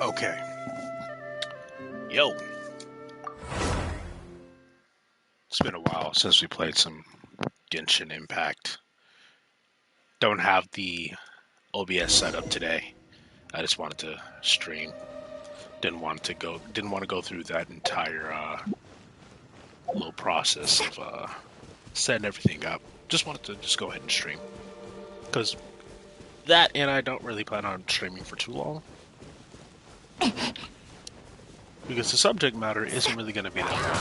Okay. Yo. It's been a while since we played some Genshin Impact. Don't have the OBS set up today. I just wanted to stream. Didn't want to go through that entire little process of setting everything up. Just wanted to just go ahead and stream. Because that and I don't really plan on streaming for too long. Because the subject matter isn't really going to be that long.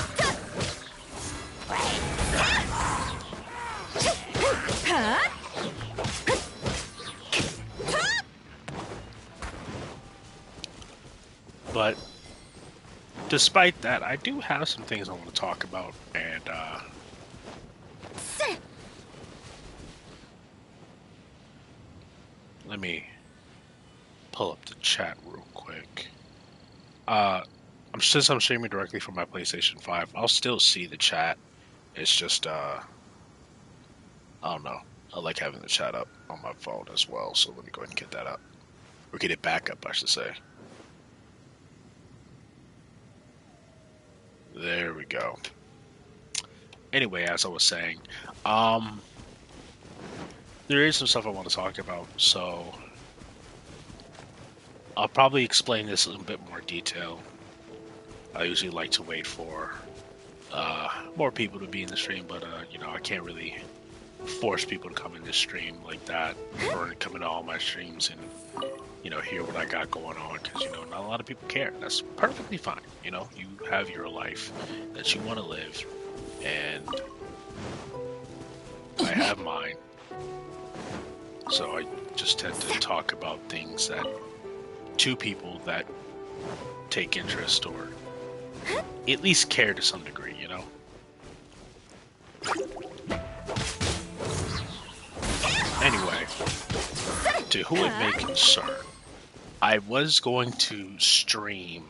But despite that, I do have some things I want to talk about, and let me pull up the chat real quick. Since I'm streaming directly from my PlayStation 5, I'll still see the chat. It's just, I don't know. I like having the chat up on my phone as well, so let me go ahead and get that up. Or get it back up, I should say. There we go. Anyway, as I was saying, there is some stuff I want to talk about, so I'll probably explain this in a bit more detail. I usually like to wait for more people to be in the stream, but you know, I can't really force people to come in the stream like that, or come into all my streams and, you know, hear what I got going on, because, you know, not a lot of people care. That's perfectly fine. You know, you have your life that you want to live, and I have mine. So I just tend to talk about things that, to people that take interest or at least care to some degree, you know? Anyway, to who it may concern, I was going to stream,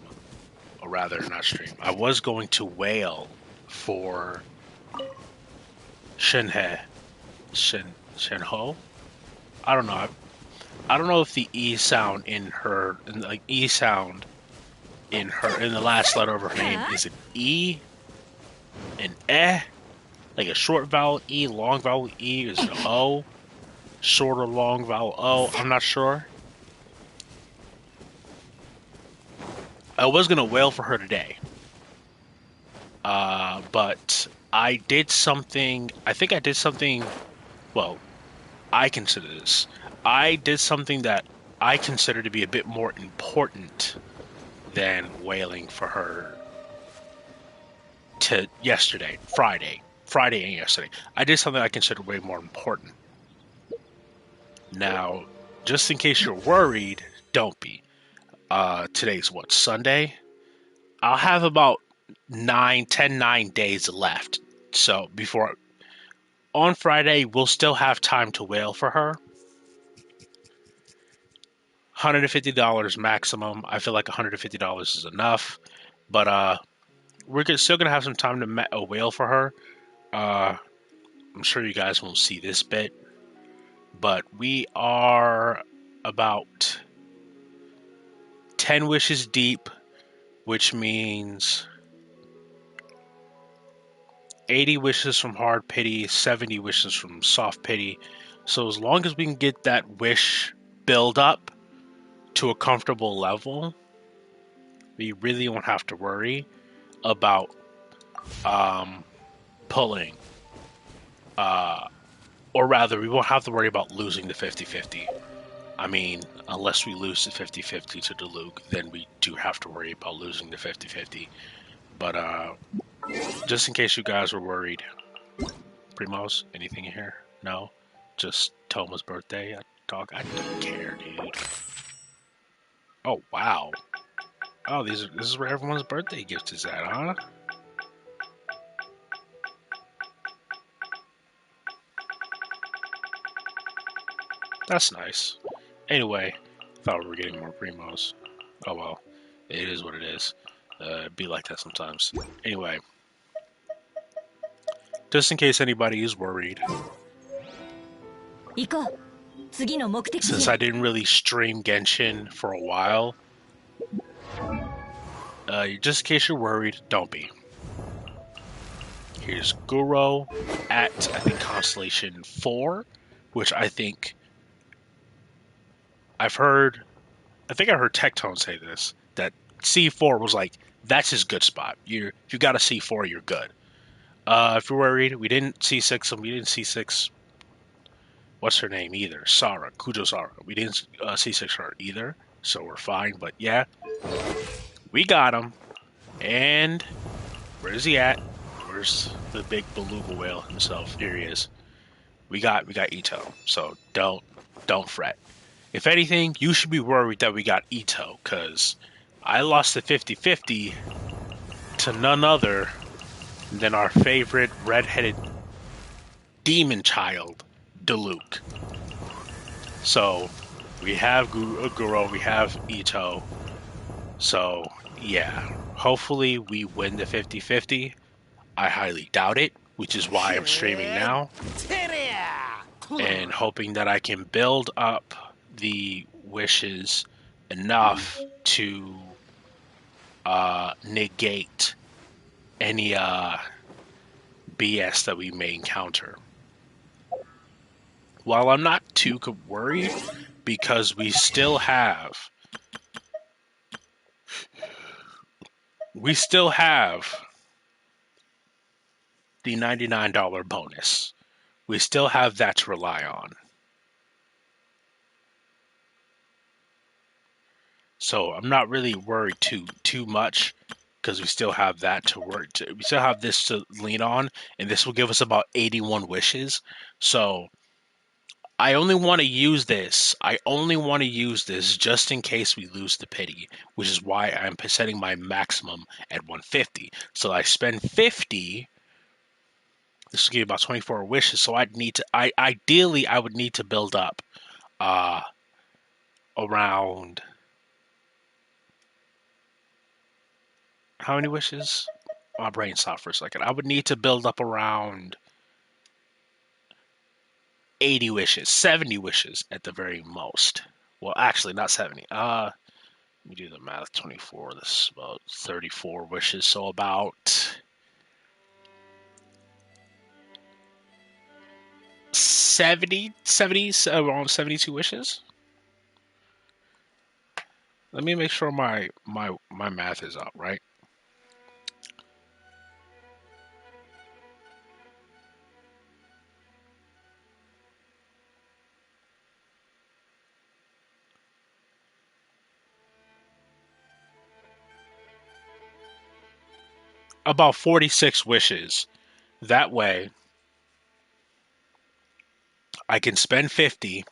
or rather not stream, I was going to wail for Shenho? I don't know. I don't know if the E sound in her, like E sound in the last letter of her name, is it E, an eh, like a short vowel E, long vowel E, is it O, short or long vowel O, I'm not sure. I was gonna wail for her today, but I did something, well, I consider this, I did something that I consider to be a bit more important than wailing for her to Friday and yesterday. I did something I consider way more important. Now, just in case you're worried, don't be. Today's what, Sunday? I'll have about 9 days left. So on Friday, we'll still have time to wail for her. $150 maximum. I feel like $150 is enough. But we're still going to have some time to wail for her. I'm sure you guys won't see this bit, but we are about 10 wishes deep, which means 80 wishes from hard pity, 70 wishes from soft pity. So as long as we can get that wish build up to a comfortable level, we really won't have to worry about pulling. Or rather, we won't have to worry about losing the 50-50. I mean, unless we lose the 50-50 to Diluc, then we do have to worry about losing the 50-50. But just in case you guys were worried, Primos, anything in here? No? Just Toma's birthday? I don't care, dude. Oh, wow. Oh, this is where everyone's birthday gift is at, huh? That's nice. Anyway, thought we were getting more Primos. Oh well, it is what it is. Be like that sometimes. Anyway, just in case anybody is worried, since I didn't really stream Genshin for a while, Just in case you're worried, don't be. Here's Guro at, I think, Constellation 4, which I think I think I heard Tectone say this, that C4 was like, that's his good spot. If you got a C4, you're good. If you're worried, we didn't C6 him, we didn't C6, what's her name either? Sara, Kujo Sara. We didn't C6 her either, so we're fine, but yeah, we got him. And where's he at? Where's the big beluga whale himself? Here he is. We got Ito. So don't fret. If anything, you should be worried that we got Ito, because I lost the 50-50 to none other than our favorite red-headed demon child, Diluc. So we have Guro, we have Ito. So yeah, hopefully we win the 50-50. I highly doubt it, which is why I'm streaming now. And hoping that I can build up the wishes enough to negate any BS that we may encounter. While I'm not too worried, because we still have the $99 bonus. We still have that to rely on. So I'm not really worried too much, because we still have that to work to. We still have this to lean on, and this will give us about 81 wishes. So I only want to use this. I only want to use this just in case we lose the pity, which is why I'm setting my maximum at 150. So I spend 50. This will give about 24 wishes. So ideally I would need to build up around, how many wishes? My brain stopped for a second. I would need to build up around 80 wishes, 70 wishes at the very most. Well, actually, not 70. Let me do the math. 24. This is about 34 wishes. So about 70, around 72 wishes. Let me make sure my math is up, right? About 46 wishes. That way, I can spend 50,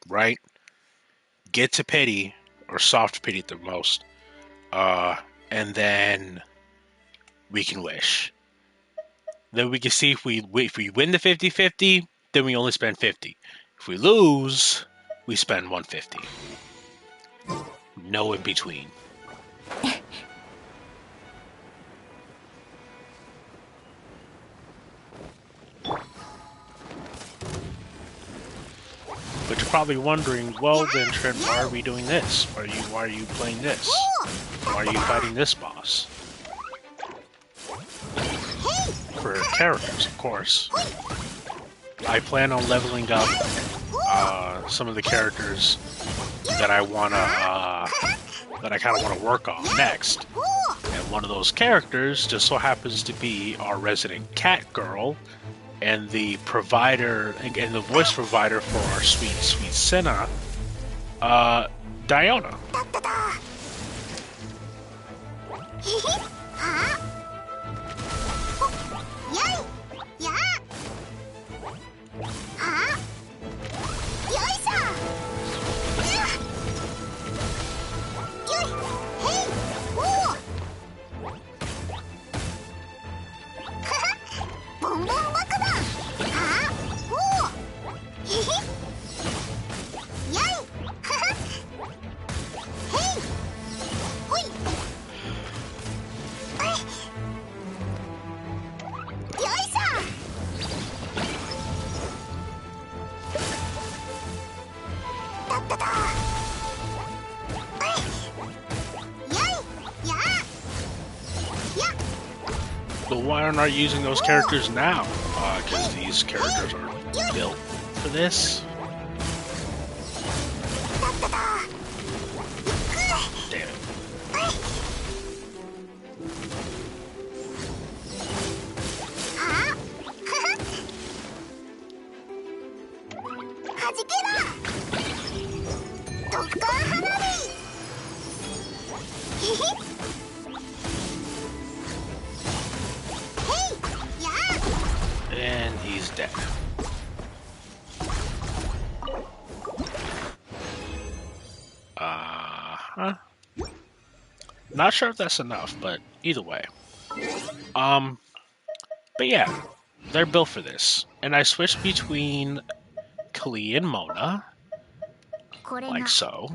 right? Get to pity, or soft pity at the most, and then we can wish. Then we can see if we win the 50-50, then we only spend 50. If we lose, we spend 150. No in between. But you're probably wondering, well then Trent, why are we doing this? Why are you playing this? Why are you fighting this boss? For characters, of course. I plan on leveling up some of the characters that I kind of want to work on next. And one of those characters just so happens to be our resident cat girl, and the provider and the voice provider for our sweet Senna, Diona. why aren't I using those characters now? Because these characters are built for this. Damn it. And he's dead. Not sure if that's enough, but either way. But yeah, they're built for this. And I switched between Klee and Mona, like so.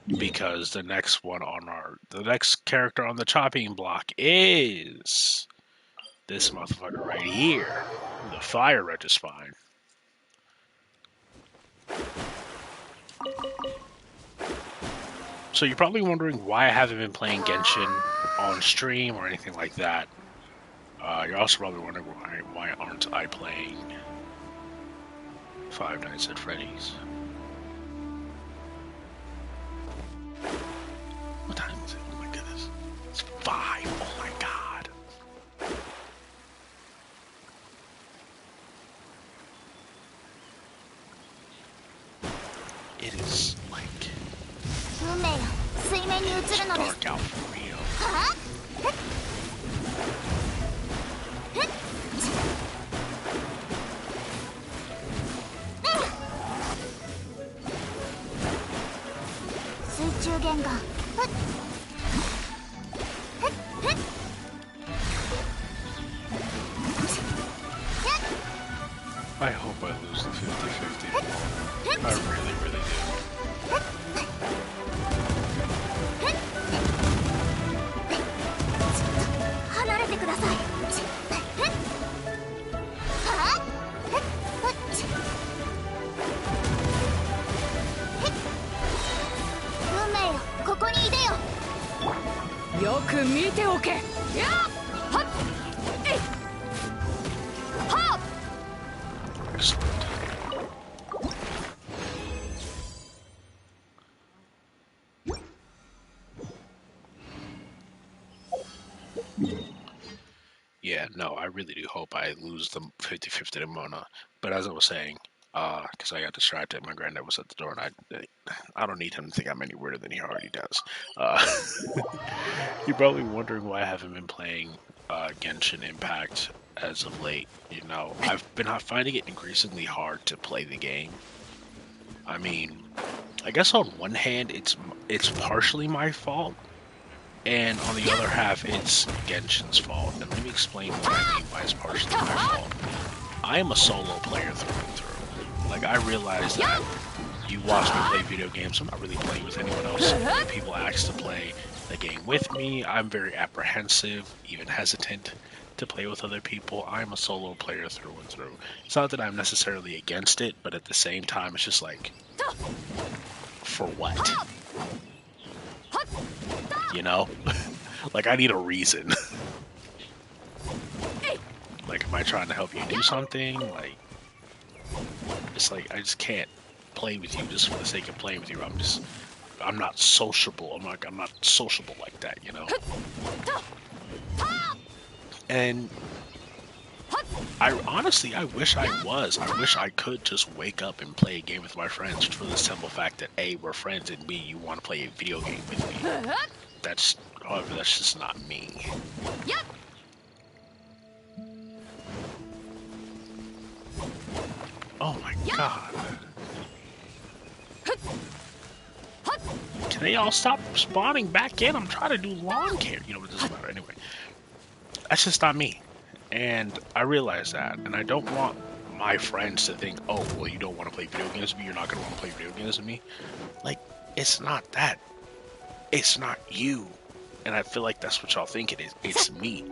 Because the next character on the chopping block is this motherfucker right here, the Fire Regispine. So you're probably wondering why I haven't been playing Genshin on stream or anything like that. You're also probably wondering why aren't I playing Five Nights at Freddy's? What time is it? Oh my goodness. It's 5. Oh my god. It is like... It's dark out for real. I hope I lose the 50-50. I really, really do. Yeah, no, I really do hope I lose the 50-50 to Mona. But as I was saying, because I got distracted, my granddad was at the door, and I don't need him to think I'm any weirder than he already does. You're probably wondering why I haven't been playing Genshin Impact as of late. You know, I've been finding it increasingly hard to play the game. I mean, I guess on one hand, it's partially my fault. And on the other half, it's Genshin's fault. And let me explain what I mean by it's partially my fault. I am a solo player through and through. Like, I realize that you watch me play video games, I'm not really playing with anyone else. When people ask to play the game with me, I'm very apprehensive, even hesitant to play with other people. I'm a solo player through and through. It's not that I'm necessarily against it, but at the same time, it's just like, for what? You know? Like, I need a reason. Like, am I trying to help you do something? Like, it's like, I just can't play with you just for the sake of playing with you. I'm not sociable. I'm not sociable like that, you know? And I wish I was. I wish I could just wake up and play a game with my friends for the simple fact that A, we're friends, and B, you want to play a video game with me. However, that's just not me. Yep. Oh my god. Can they all stop spawning back in? I'm trying to do lawn care. You know, it doesn't matter anyway. That's just not me. And I realize that. And I don't want my friends to think, oh, well, you don't want to play video games with me. You're not going to want to play video games with me. Like, it's not that. It's not you. And I feel like that's what y'all think it is. It's me.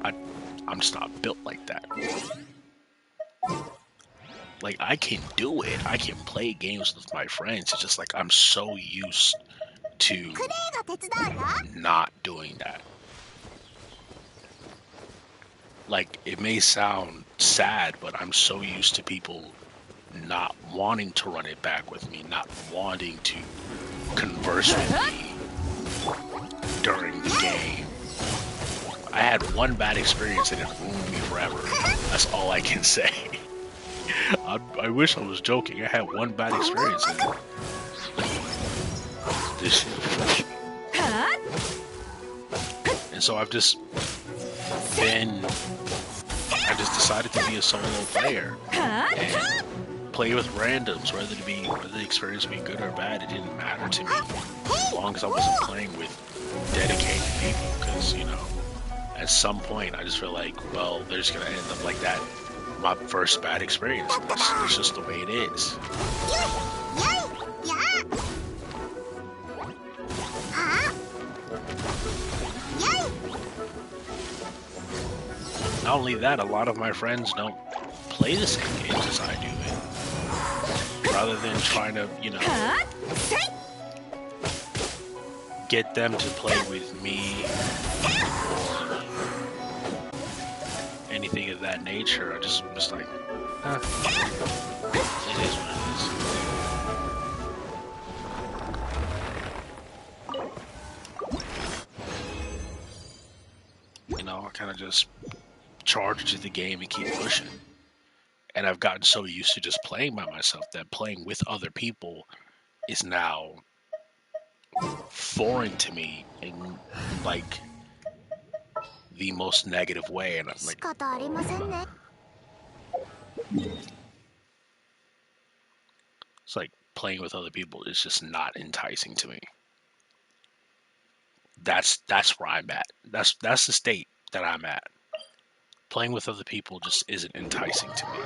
I'm just not built like that. Like, I can do it. I can play games with my friends. It's just like I'm so used to not doing that. like, it may sound sad, but I'm so used to people not wanting to run it back with me, not wanting to converse with me during the game. I had one bad experience and it ruined me forever. That's all I can say. I wish I was joking. I had one bad experience and this shit. And so I've just been, I just decided to be a solo player and play with randoms, whether the experience be good or bad, it didn't matter to me, as long as I wasn't playing with dedicated people, because, you know, at some point I just feel like, well, they're just gonna end up like that, my first bad experience, and it's just the way it is. Not only that, a lot of my friends don't play the same games as I do. Rather than trying to, you know, get them to play with me or anything of that nature, I just like, it is what it is. You know, I kind of just charge to the game and keep pushing. And I've gotten so used to just playing by myself that playing with other people is now foreign to me in, like, the most negative way. And I'm like, it's like playing with other people is just not enticing to me. That's where I'm at. That's the state that I'm at. Playing with other people just isn't enticing to me.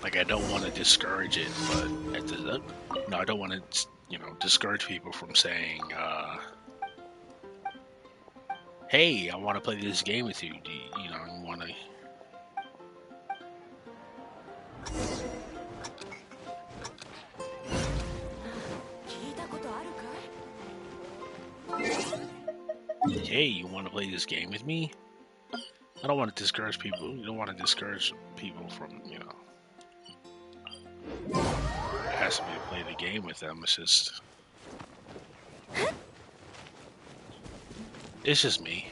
Like, I don't want to discourage it, but no, I don't want to, you know, discourage people from saying, hey, I want to play this game with you. Do you know, you want to... Hey, you want to play this game with me? I don't want to discourage people. You don't want to discourage people from, you know... asking me to play the game with them. It's just me.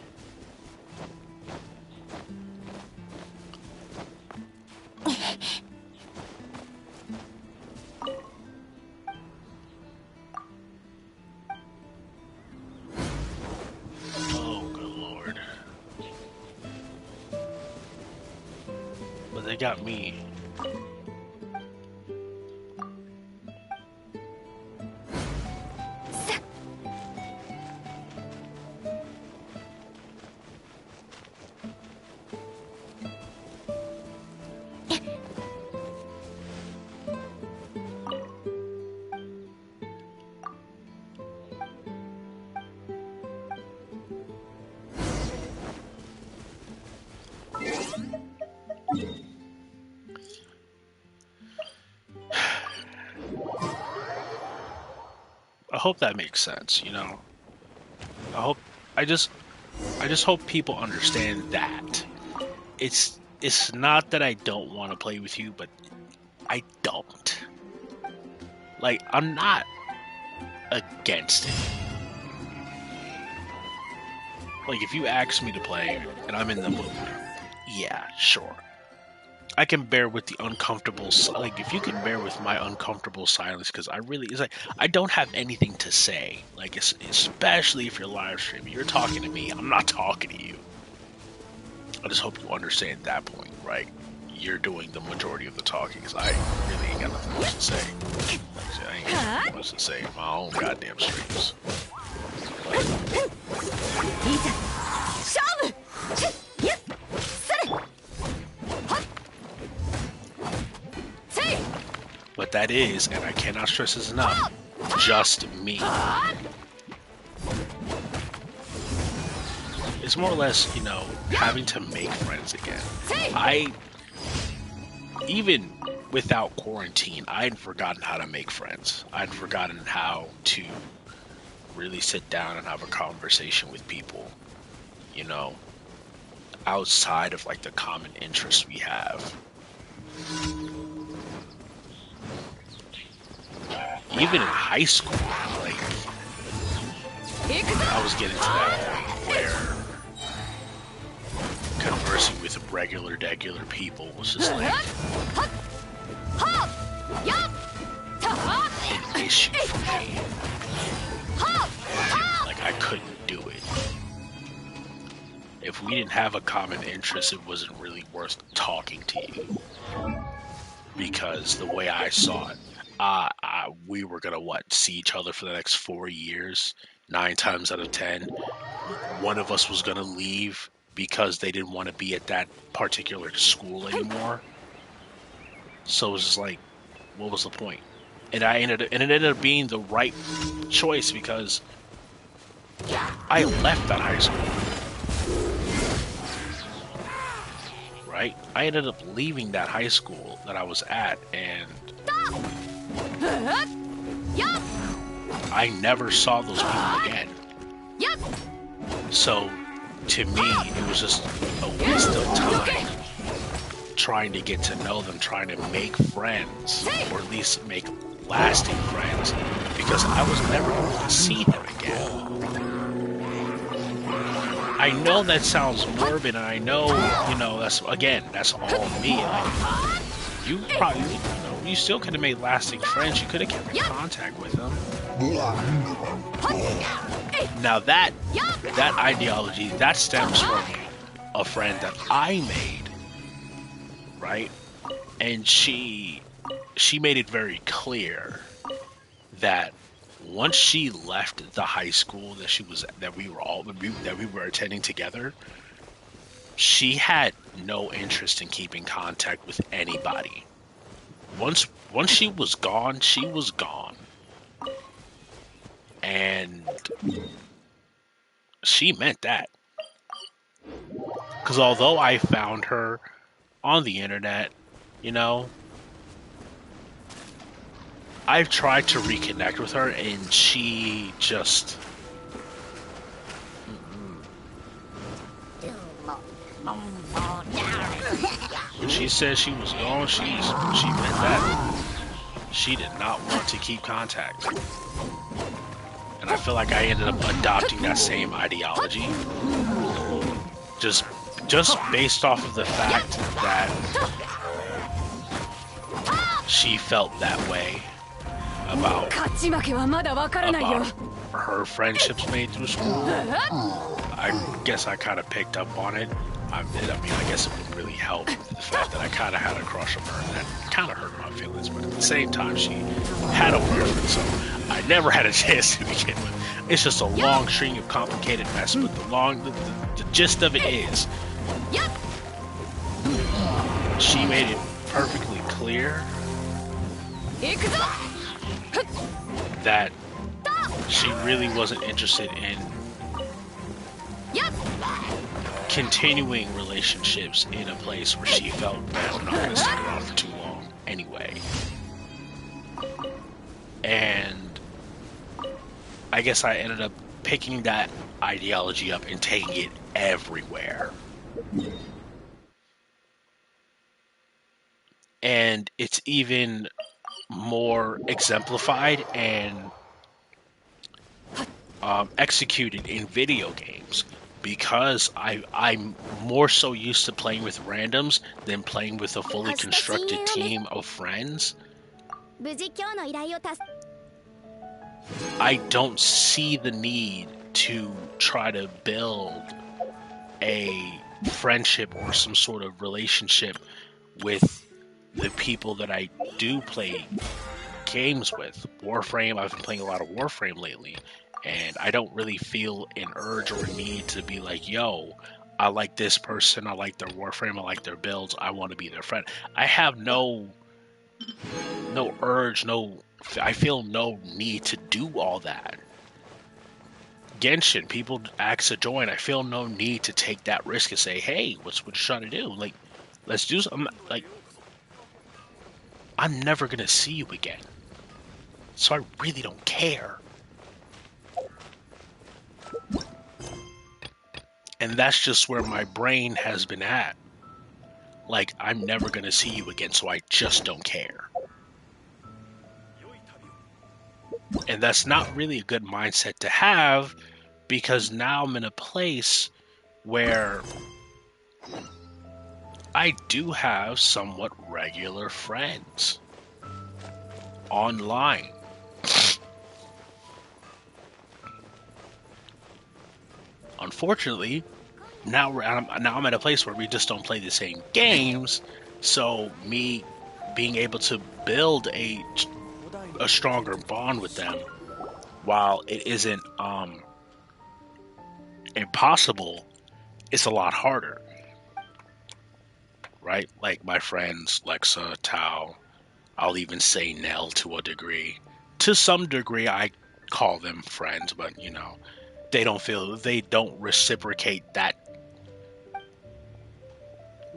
Oh, good lord. But they got me. I hope that makes sense, you know. I just hope people understand that it's not that I don't want to play with you, but I don't. Like, I'm not against it. Like, if you ask me to play and I'm in the mood, yeah, sure. I can bear with the uncomfortable, like, if you can bear with my uncomfortable silence, because it's like, I don't have anything to say, like, especially if you're live streaming, you're talking to me, I'm not talking to you. I just hope you understand that point, right? You're doing the majority of the talking, because I really ain't got nothing else to say. Like I said, I ain't got nothing else to say in my own goddamn streams. Like, but that is, and I cannot stress this enough, just me. It's more or less, you know, having to make friends again. Even without quarantine, I had forgotten how to make friends. I'd forgotten how to really sit down and have a conversation with people, you know, outside of like the common interests we have. Even in high school, like I was getting to that point where conversing with regular people was just like an issue for me. Like I couldn't do it. If we didn't have a common interest, it wasn't really worth talking to you. Because the way I saw it, we were gonna see each other for the next 4 years. 9 times out of 10, one of us was gonna leave because they didn't want to be at that particular school anymore. So it was just like, what was the point? And it ended up being the right choice because I left that high school. Right? I ended up leaving that high school that I was at, and I never saw those people again. So, to me, it was just a waste of time trying to get to know them, trying to make friends, or at least make lasting friends, because I was never going to see them again. I know that sounds morbid, and I know, that's all me. Like, you probably, you still could have made lasting friends. You could have kept in contact with them. Now that ideology, that stems from a friend that I made, right? And she made it very clear that once she left the high school that we were attending together, she had no interest in keeping contact with anybody. Once she was gone, she was gone. And she meant that. Because although I found her on the internet, I've tried to reconnect with her, and she just... When she said she was gone, she meant that. She did not want to keep contact. And I feel like I ended up adopting that same ideology. Just based off of the fact that she felt that way about her friendships made through school. I guess I kind of picked up on it. I guess it wouldn't really help the fact that I kind of had a crush on her, and that kind of hurt my feelings. But at the same time, she had a boyfriend, so I never had a chance to begin with. It's just a long string of complicated mess. But the gist of it is, she made it perfectly clear that she really wasn't interested in continuing relationships in a place where she felt that I'm not going to stick around for too long anyway. And I guess I ended up picking that ideology up and taking it everywhere. And it's even more exemplified and executed in video games, because I'm more so used to playing with randoms than playing with a fully constructed team of friends. I don't see the need to try to build a friendship or some sort of relationship with the people that I do play games with. Warframe, I've been playing a lot of Warframe lately, and I don't really feel an urge or a need to be like, yo, I like this person, I like their Warframe, I like their builds, I want to be their friend. I have no urge, I feel no need to do all that. Genshin, people ask to join, I feel no need to take that risk and say, hey, what you trying to do? Like, let's do something. Like, I'm never gonna see you again, so I really don't care. And that's just where my brain has been at. Like, I'm never gonna see you again, so I just don't care. And that's not really a good mindset to have, because now I'm in a place where I do have somewhat regular friends online. Unfortunately, now I'm at a place where we just don't play the same games, so me being able to build a stronger bond with them, while it isn't impossible, it's a lot harder, right? Like my friends Lexa, Tao, I'll even say Nell to a degree. To some degree, I call them friends, but they don't reciprocate that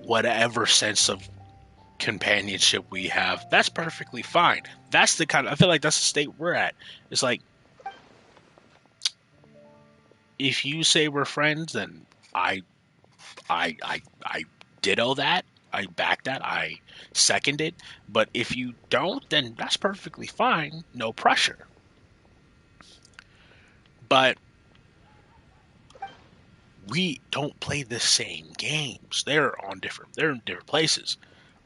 whatever sense of companionship we have. That's perfectly fine. I feel like that's the state we're at. It's like, if you say we're friends, then I I ditto that. I back that. I second it. But if you don't, then that's perfectly fine. No pressure. But we don't play the same games. They're in different places,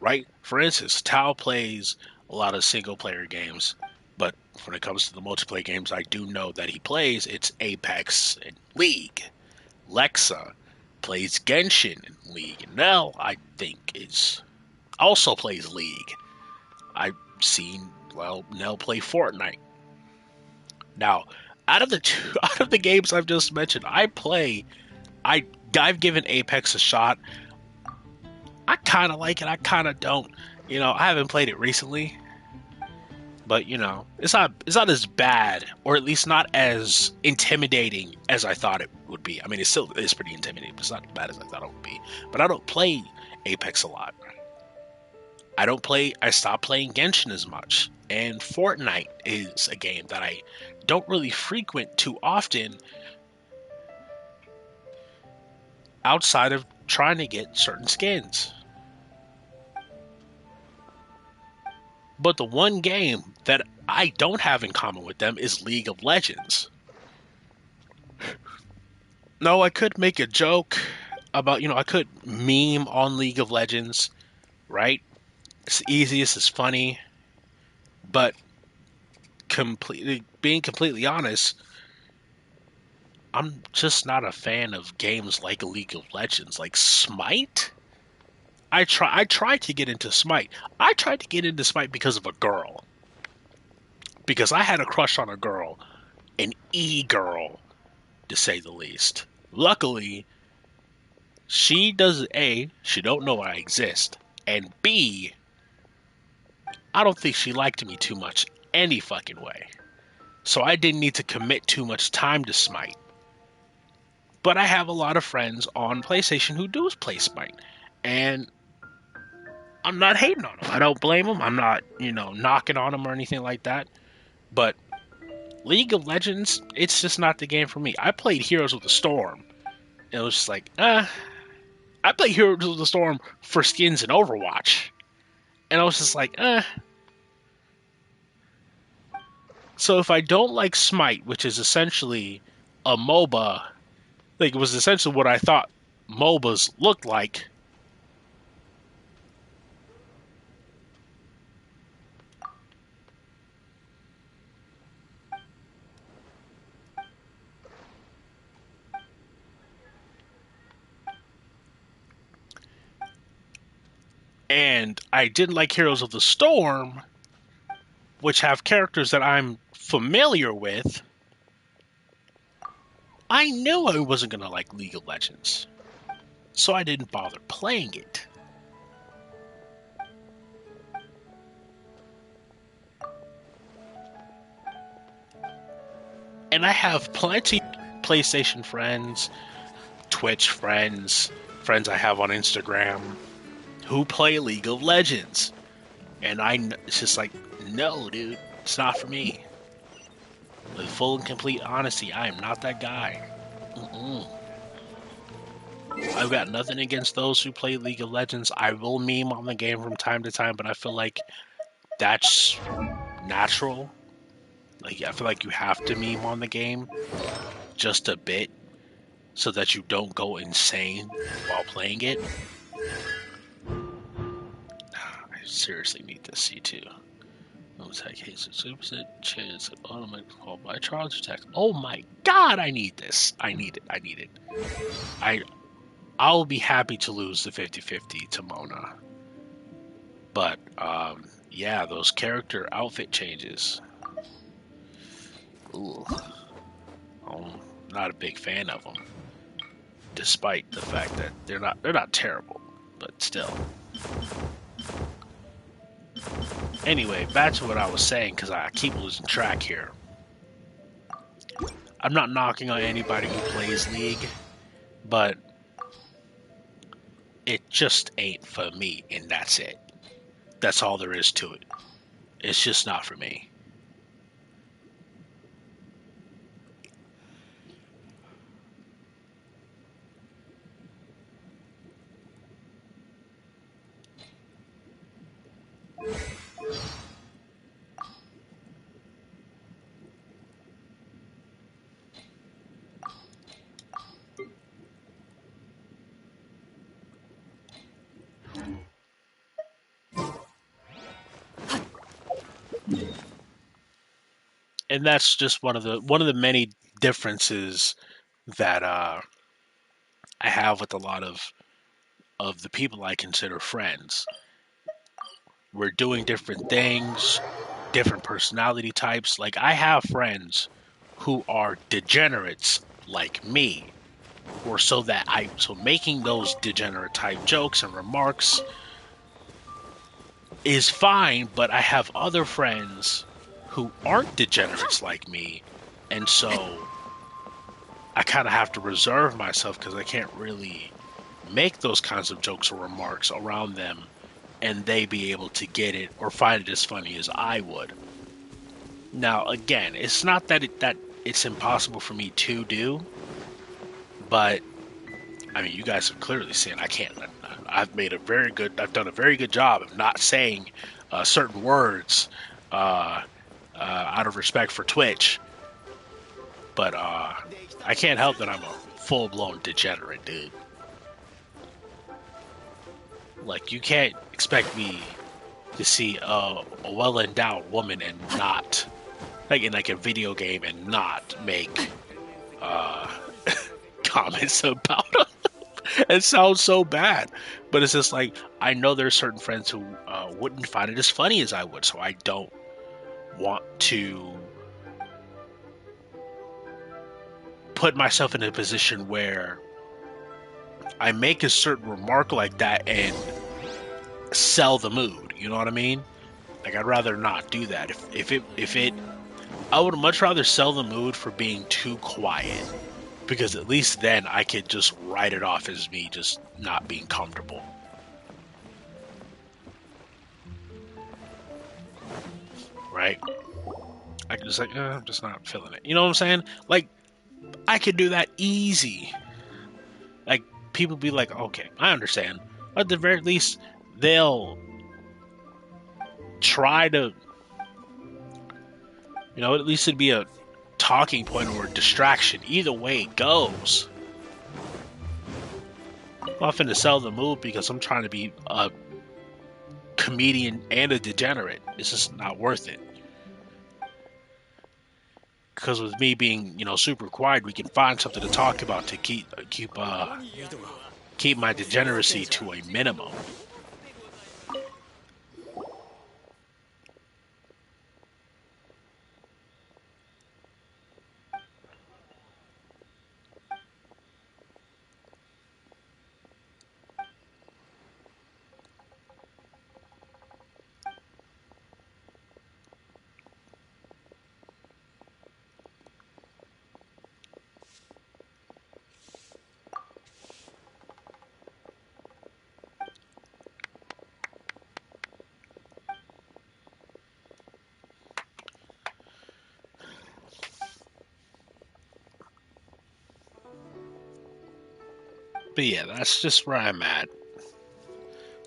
right? For instance, Tao plays a lot of single player games, but when it comes to the multiplayer games I do know that he plays, it's Apex and League. Lexa plays Genshin and League. And Nell, I think, is also plays League. I've seen Nell play Fortnite. Now, out of the games I've just mentioned, I I've given Apex a shot. I kind of like it. I kind of don't. I haven't played it recently, but it's not as bad, or at least not as intimidating as I thought it would be. I mean, it still is pretty intimidating, but it's not as bad as I thought it would be. But I don't play Apex a lot. I stopped playing Genshin as much. And Fortnite is a game that I don't really frequent too often, outside of trying to get certain skins. But the one game that I don't have in common with them is League of Legends. No, I could make a joke about, I could meme on League of Legends, right? It's easiest, it's funny, but being completely honest, I'm just not a fan of games like League of Legends. Like Smite? I tried to get into Smite. I tried to get into Smite because of a girl. Because I had a crush on a girl, an e-girl, to say the least. Luckily, she does she don't know I exist, and B, I don't think she liked me too much any fucking way. So I didn't need to commit too much time to Smite. But I have a lot of friends on PlayStation who do play Smite, and I'm not hating on them. I don't blame them. I'm not, knocking on them or anything like that. But League of Legends, it's just not the game for me. I played Heroes of the Storm. And it was just like, I played Heroes of the Storm for skins in Overwatch. And I was just like, So if I don't like Smite, which is essentially a MOBA, like it was essentially what I thought MOBAs looked like. And I didn't like Heroes of the Storm, which have characters that I'm familiar with. I knew I wasn't going to like League of Legends. So I didn't bother playing it. And I have plenty of PlayStation friends, Twitch friends, friends I have on Instagram who play League of Legends. And it's just like, no, dude, it's not for me. With full and complete honesty, I am not that guy. Mm-mm. I've got nothing against those who play League of Legends. I will meme on the game from time to time, but I feel like that's natural. Like I feel like you have to meme on the game just a bit so that you don't go insane while playing it. I seriously need this C2. No attack hates a super chance of automatic call by charge attack. Oh my god, I need this. I need it. I need it. I I'll be happy to lose the 50-50 to Mona. But yeah, those character outfit changes. Ooh, I'm not a big fan of them, despite the fact that they're not terrible, but still. Anyway, back to what I was saying because I keep losing track here. I'm not knocking on anybody who plays League, but it just ain't for me, and that's it. That's all there is to it. It's just not for me. And that's just one of the many differences that I have with a lot of the people I consider friends. We're doing different things, different personality types. Like I have friends who are degenerates like me, or so making those degenerate type jokes and remarks is fine, but I have other friends who aren't degenerates like me, and so I kind of have to reserve myself because I can't really make those kinds of jokes or remarks around them and they be able to get it or find it as funny as I would. Now, again, it's not that it's impossible for me to do, but I mean, you guys have clearly seen I can't. I've done a very good job of not saying certain words uh, out of respect for Twitch, but I can't help that I'm a full blown degenerate, dude. Like, you can't expect me to see a well endowed woman and not like in like a video game and not make uh, comments about her. It sounds so bad, but it's just like I know there's certain friends who wouldn't find it as funny as I would, so I don't want to put myself in a position where I make a certain remark like that and sell the mood. You know what I mean? Like I'd rather not do that. If it I would much rather sell the mood for being too quiet because at least then I could just write it off as me just not being comfortable, right? I could just like, I'm just not feeling it. You know what I'm saying? Like I could do that easy. Like people be like, okay, I understand. At the very least, they'll try to, at least it'd be a talking point or a distraction. Either way it goes. I'm not finna sell the move because I'm trying to be a comedian and a degenerate. It's just not worth it. Because with me being, super quiet, we can find something to talk about to keep my degeneracy to a minimum. But yeah, that's just where I'm at.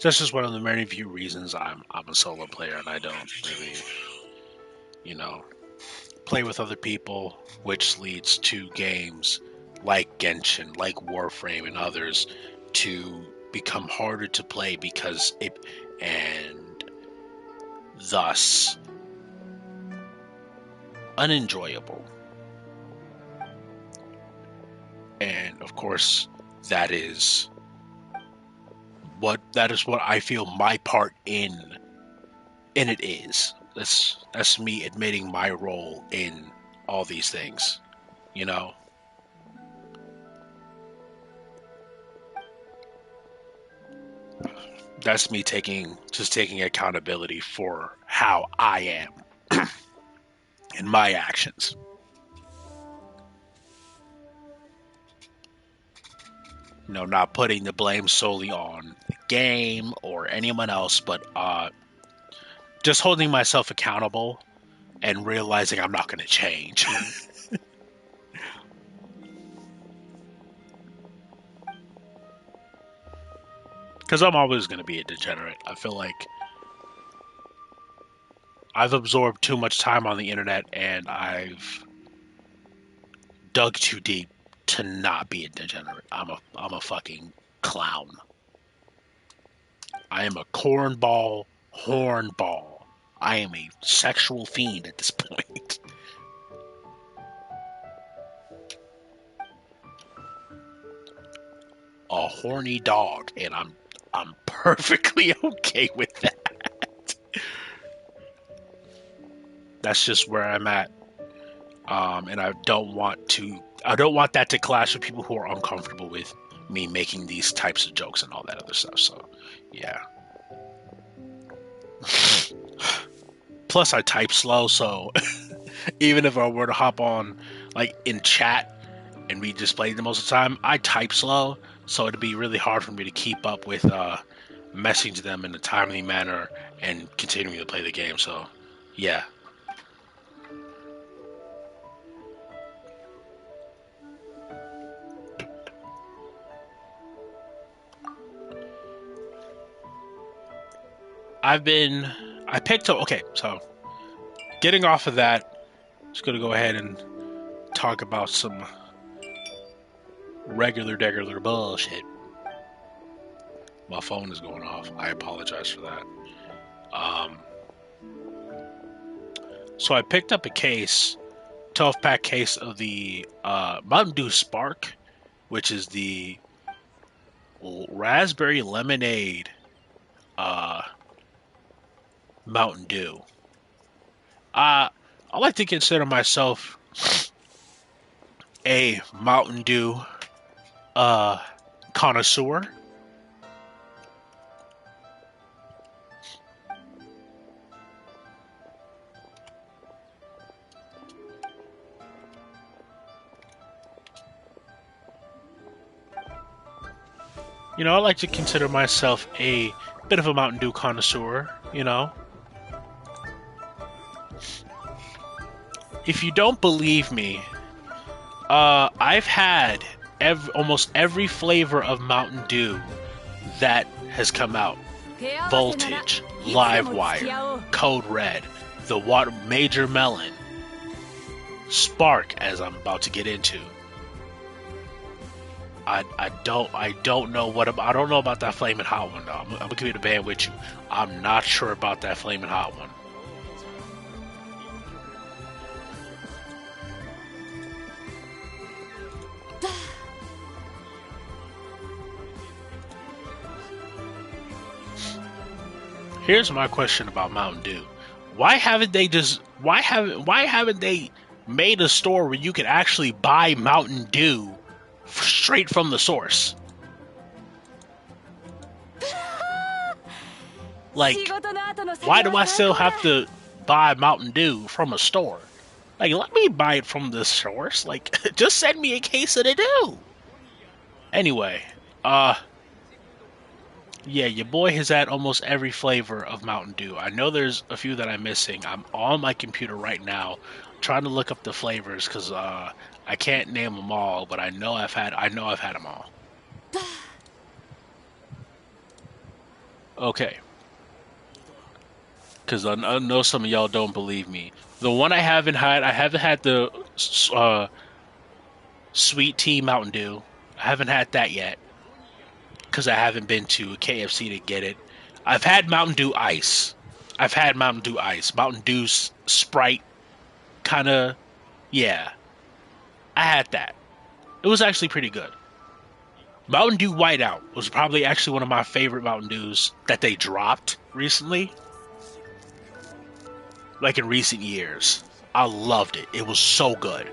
That's just one of the many few reasons I'm a solo player and I don't really, you know, play with other people, which leads to games like Genshin, like Warframe, and others to become harder to play because it and thus unenjoyable. And of course, that is what I feel my part in it is. That's me admitting my role in all these things. You know, that's me taking accountability for how I am and my actions. Not putting the blame solely on the game or anyone else, but just holding myself accountable and realizing I'm not going to change. Because I'm always going to be a degenerate. I feel like I've absorbed too much time on the internet and I've dug too deep to not be a degenerate. I'm a fucking clown. I am a cornball hornball. I am a sexual fiend at this point. A horny dog, and I'm perfectly okay with that. That's just where I'm at. And I don't want that to clash with people who are uncomfortable with me making these types of jokes and all that other stuff. So, yeah. Plus, I type slow, so even if I were to hop on, like in chat, and we just play them most of the time, I type slow, so it'd be really hard for me to keep up with messaging them in a timely manner and continuing to play the game. So, yeah. I picked up, okay, so getting off of that, just gonna go ahead and talk about some regular bullshit. My phone is going off. I apologize for that. Um, so I picked up a case, 12 pack case of the Mountain Dew Spark, which is the raspberry lemonade uh, Mountain Dew. I like to consider myself a Mountain Dew uh, connoisseur. I like to consider myself a bit of a Mountain Dew connoisseur. If you don't believe me, I've had almost every flavor of Mountain Dew that has come out. Voltage, Livewire, Code Red, the Major Melon, Spark, as I'm about to get into. I don't know I don't know about that flaming hot one though. I'm gonna keep it a band with you. I'm not sure about that flaming hot one. Here's my question about Mountain Dew. Why haven't they made a store where you can actually buy Mountain Dew straight from the source? Like, why do I still have to buy Mountain Dew from a store? Like, let me buy it from the source. Like, just send me a case of the Dew. Anyway, yeah, your boy has had almost every flavor of Mountain Dew. I know there's a few that I'm missing. I'm on my computer right now trying to look up the flavors because I can't name them all, but I know I've had them all. Okay, because I know some of y'all don't believe me. The one I haven't had the uh, sweet tea Mountain Dew. I haven't had that yet because I haven't been to KFC to get it. I've had Mountain Dew Ice. I've had Mountain Dew Ice. Mountain Dew Sprite, kind of. Yeah, I had that. It was actually pretty good. Mountain Dew Whiteout was probably actually one of my favorite Mountain Dews that they dropped recently, like in recent years. I loved it. It was so good.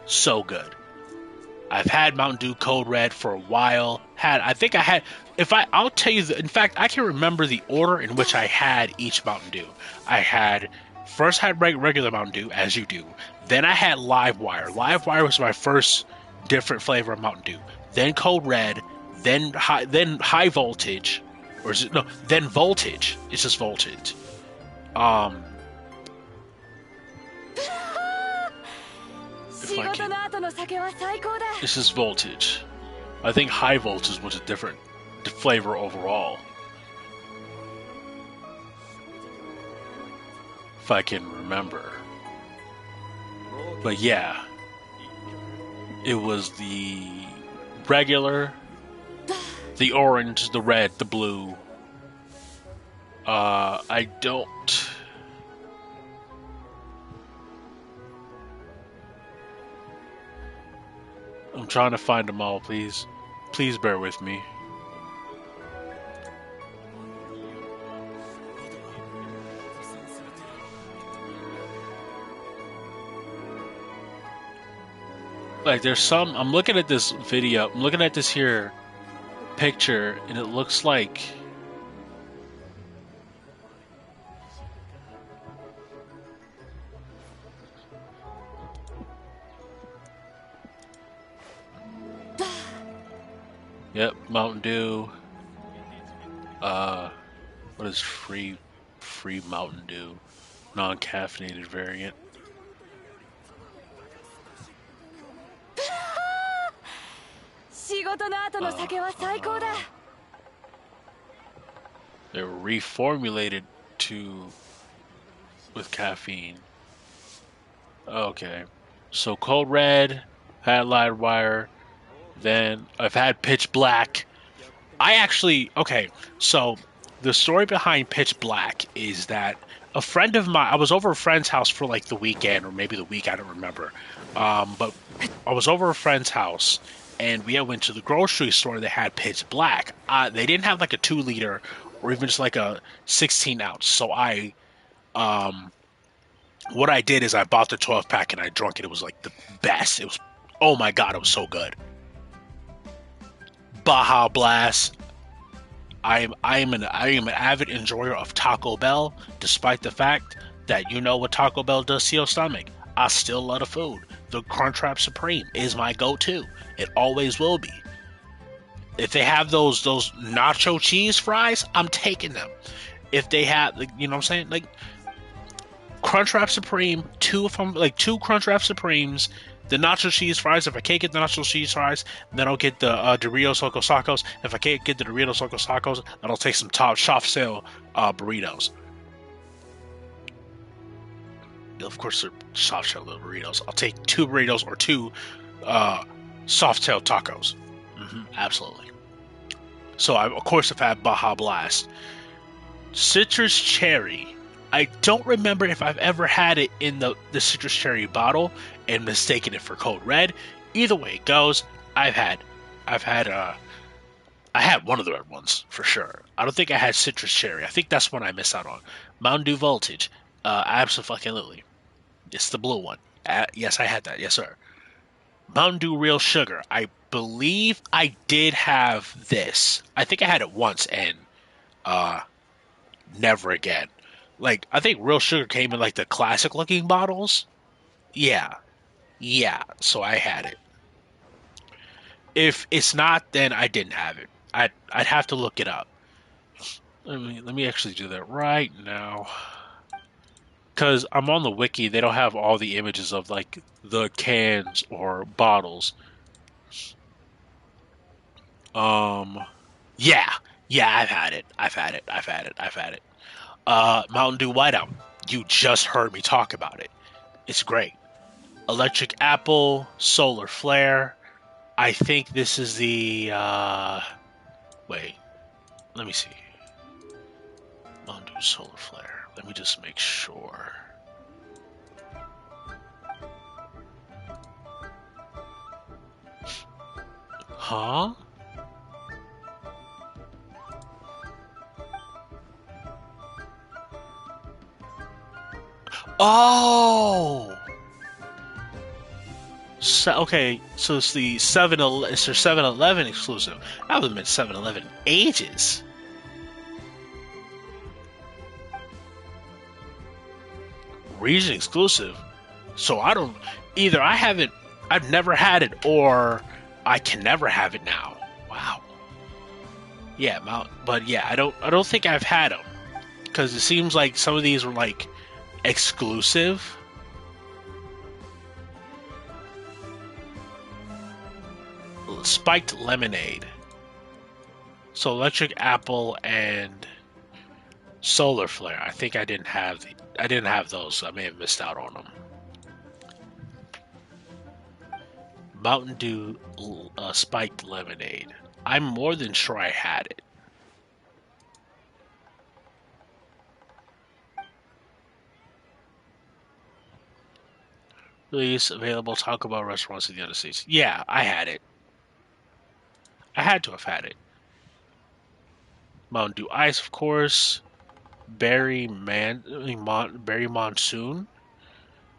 So good. I've had Mountain Dew Code Red for a while. I think I had, I'll tell you, in fact, I can remember the order in which I had each Mountain Dew. I had, first had regular Mountain Dew, as you do. Then I had Live Wire. Live Wire was my first different flavor of Mountain Dew. Then Code Red, then High Voltage, or is it, no, then Voltage. It's just Voltage. Um, if I can, this is Voltage. I think High Voltage was a different flavor overall. If I can remember. But yeah, it was the regular, the orange, the red, the blue. I don't. I'm trying to find them all, please. Please bear with me. Like, there's some. I'm looking at this video. I'm looking at this here picture, and it looks like. Yep, Mountain Dew. What is free Mountain Dew? Non-caffeinated variant. They were reformulated to with caffeine. Okay, so Cold Red, had Live Wire. Then I've had Pitch Black. Okay, so the story behind Pitch Black is that a friend of mine, I was over a friend's house for like the weekend or maybe the week, I don't remember. But I was over a friend's house and we went to the grocery store that had Pitch Black. They didn't have like a 2 liter or even just like a 16 ounce. So um, what I did is I bought the 12 pack and I drank it. It was like the best. It was, oh my God, it was so good. Baja Blast. I am an avid enjoyer of Taco Bell, despite the fact that you know what Taco Bell does to your stomach. I still love the food. The Crunchwrap Supreme is my go-to. It always will be. If they have those nacho cheese fries, I'm taking them. If they have, like, you know what I'm saying, like Crunchwrap Supreme, two Crunchwrap Supremes, the nacho cheese fries. If I can't get the nacho cheese fries, then I'll get the Doritos Loco Sacos. If I can't get the Doritos Loco Sacos, then I'll take some top soft shell burritos. Of course, they're soft shell burritos. I'll take 2 burritos or 2 soft shell tacos. Absolutely. So I, of course, have had Baja Blast, citrus cherry. I don't remember if I've ever had it in the citrus cherry bottle and mistaken it for Code Red. Either way it goes, I've had I had one of the red ones for sure. I don't think I had citrus cherry. I think that's one I missed out on. Mountain Dew Voltage, absolutely. It's the blue one. Yes, I had that. Yes, sir. Mountain Dew Real Sugar. I believe I did have this. I think I had it once and uh, never again. Like, I think Real Sugar came in like the classic looking bottles. Yeah, yeah. So I had it. If it's not, then I didn't have it. I'd have to look it up. Let me actually do that right now. Because I'm on the wiki, they don't have all the images of like the cans or bottles. Um, yeah, yeah, I've had it. I've had it. I've had it. I've had it. Mountain Dew Whiteout. You just heard me talk about it. It's great. Electric Apple, Solar Flare. I think this is the wait, let me see. Mountain Dew Solar Flare. Let me just make sure. Huh? Oh! So, okay, so it's the 7-Eleven, it's their 7-Eleven exclusive. I haven't been 7-Eleven in ages. Region exclusive. So I don't either I've never had it or I can never have it now. Wow. Yeah, but yeah, I don't think I've had them because it seems like some of these were like exclusive. Spiked lemonade. So electric apple and solar flare. I think I didn't have those, so I may have missed out on them. Mountain Dew spiked lemonade. I'm more than sure I had it. Release available Taco Bell restaurants in the United States. Yeah, I had it. I had to have had it. Mountain Dew Ice, of course. Berry Monsoon.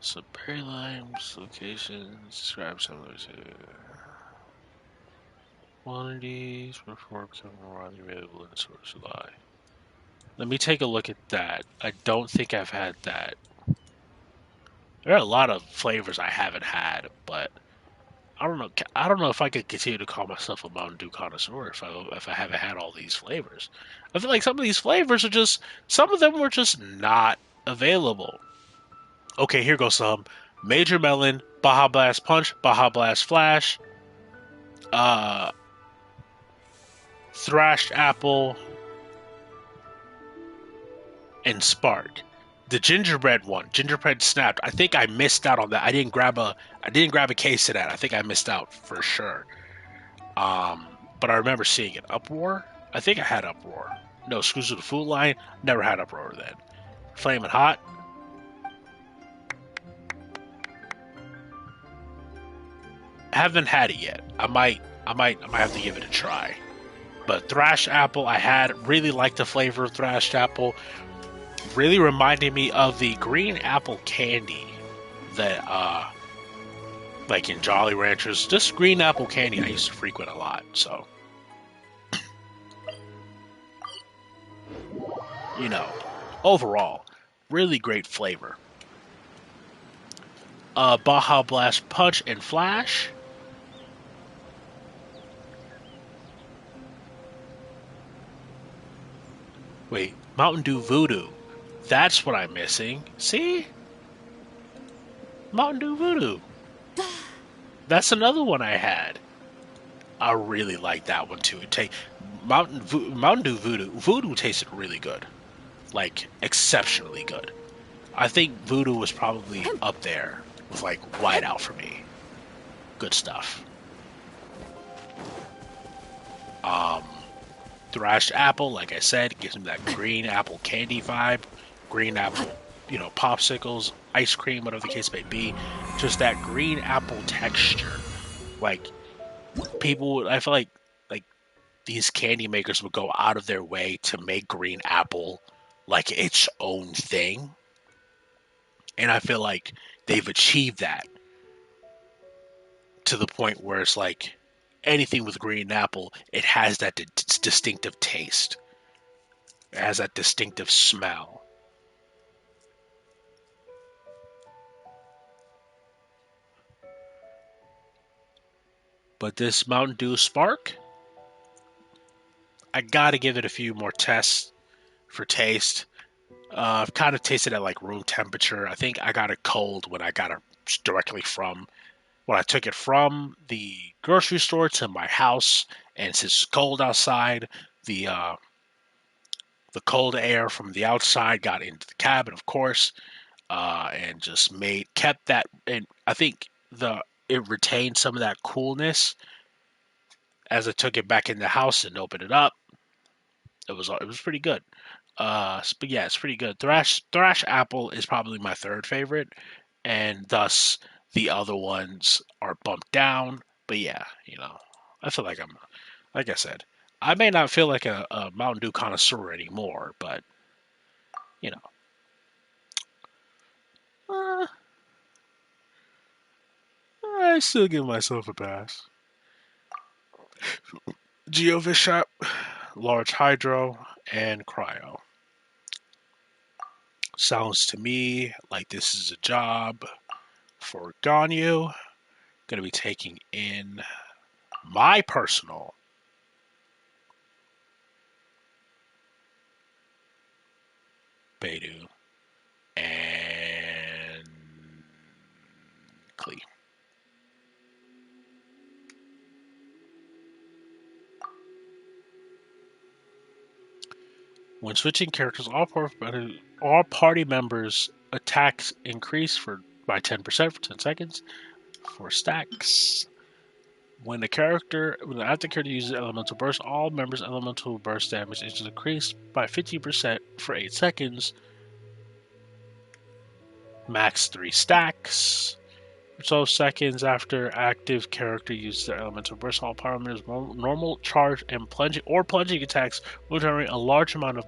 So berry limes location describe similar to quantities before becoming more widely available in sort of July. Let me take a look at that. I don't think I've had that. There are a lot of flavors I haven't had, but I don't know. I don't know if I could continue to call myself a Mountain Dew connoisseur if I haven't had all these flavors. I feel like some of these flavors are just some of them were just not available. Okay, here goes some Major Melon, Baja Blast Punch, Baja Blast Flash, uh, Thrashed Apple, and Spark. The gingerbread one, gingerbread snapped. I think I missed out on that. I didn't grab a case of that. I think I missed out for sure. But I remember seeing it. Uproar? I think I had Uproar. No, Screws to the Food Line. Never had Uproar then. Flamin' Hot. Haven't had it yet. I might have to give it a try. But Thrash Apple, I had really liked the flavor of Thrash Apple. Really reminded me of the green apple candy that, like in Jolly Ranchers. Just green apple candy I used to frequent a lot. So, you know, overall, really great flavor. Baja Blast Punch and Flash. Wait, Mountain Dew Voodoo. That's what I'm missing. See? Mountain Dew Voodoo. That's another one I had. I really like that one too. Mountain Dew Voodoo. Voodoo tasted really good, like exceptionally good. I think Voodoo was probably up there with like Whiteout for me. Good stuff. Um, Thrashed apple, like I said, gives me that green apple candy vibe. Green apple, popsicles, ice cream, whatever the case may be. Just that green apple texture. Like I feel like these candy makers would go out of their way to make green apple like its own thing. And I feel like they've achieved that to the point where it's like anything with green apple, it has that distinctive taste. It has that distinctive smell. But this Mountain Dew Spark, I gotta give it a few more tests for taste. I've kind of tasted at like room temperature. I think I got it cold when I got it directly from when I took it from the grocery store to my house, and since it's cold outside, the cold air from the outside got into the cabin, of course, and just kept that. And I think the it retained some of that coolness as I took it back in the house and opened it up. It was pretty good. But yeah, it's pretty good. Thrash Apple is probably my third favorite, and thus the other ones are bumped down. But yeah, I feel like like I said, I may not feel like a Mountain Dew connoisseur anymore, but you know, uh, I still give myself a pass. Geovishap, Large Hydro, and Cryo. Sounds to me like this is a job for Ganyu. Going to be taking in my personal Beidou and Klee. When switching characters, all party members' attacks increase by 10% for 10 seconds. 4 stacks. When the active character uses elemental burst, all members' elemental burst damage is increased by 50% for 8 seconds. Max 3 stacks. 12 seconds after active character uses their elemental burst, all power members' normal charge and plunging attacks will generate a large amount of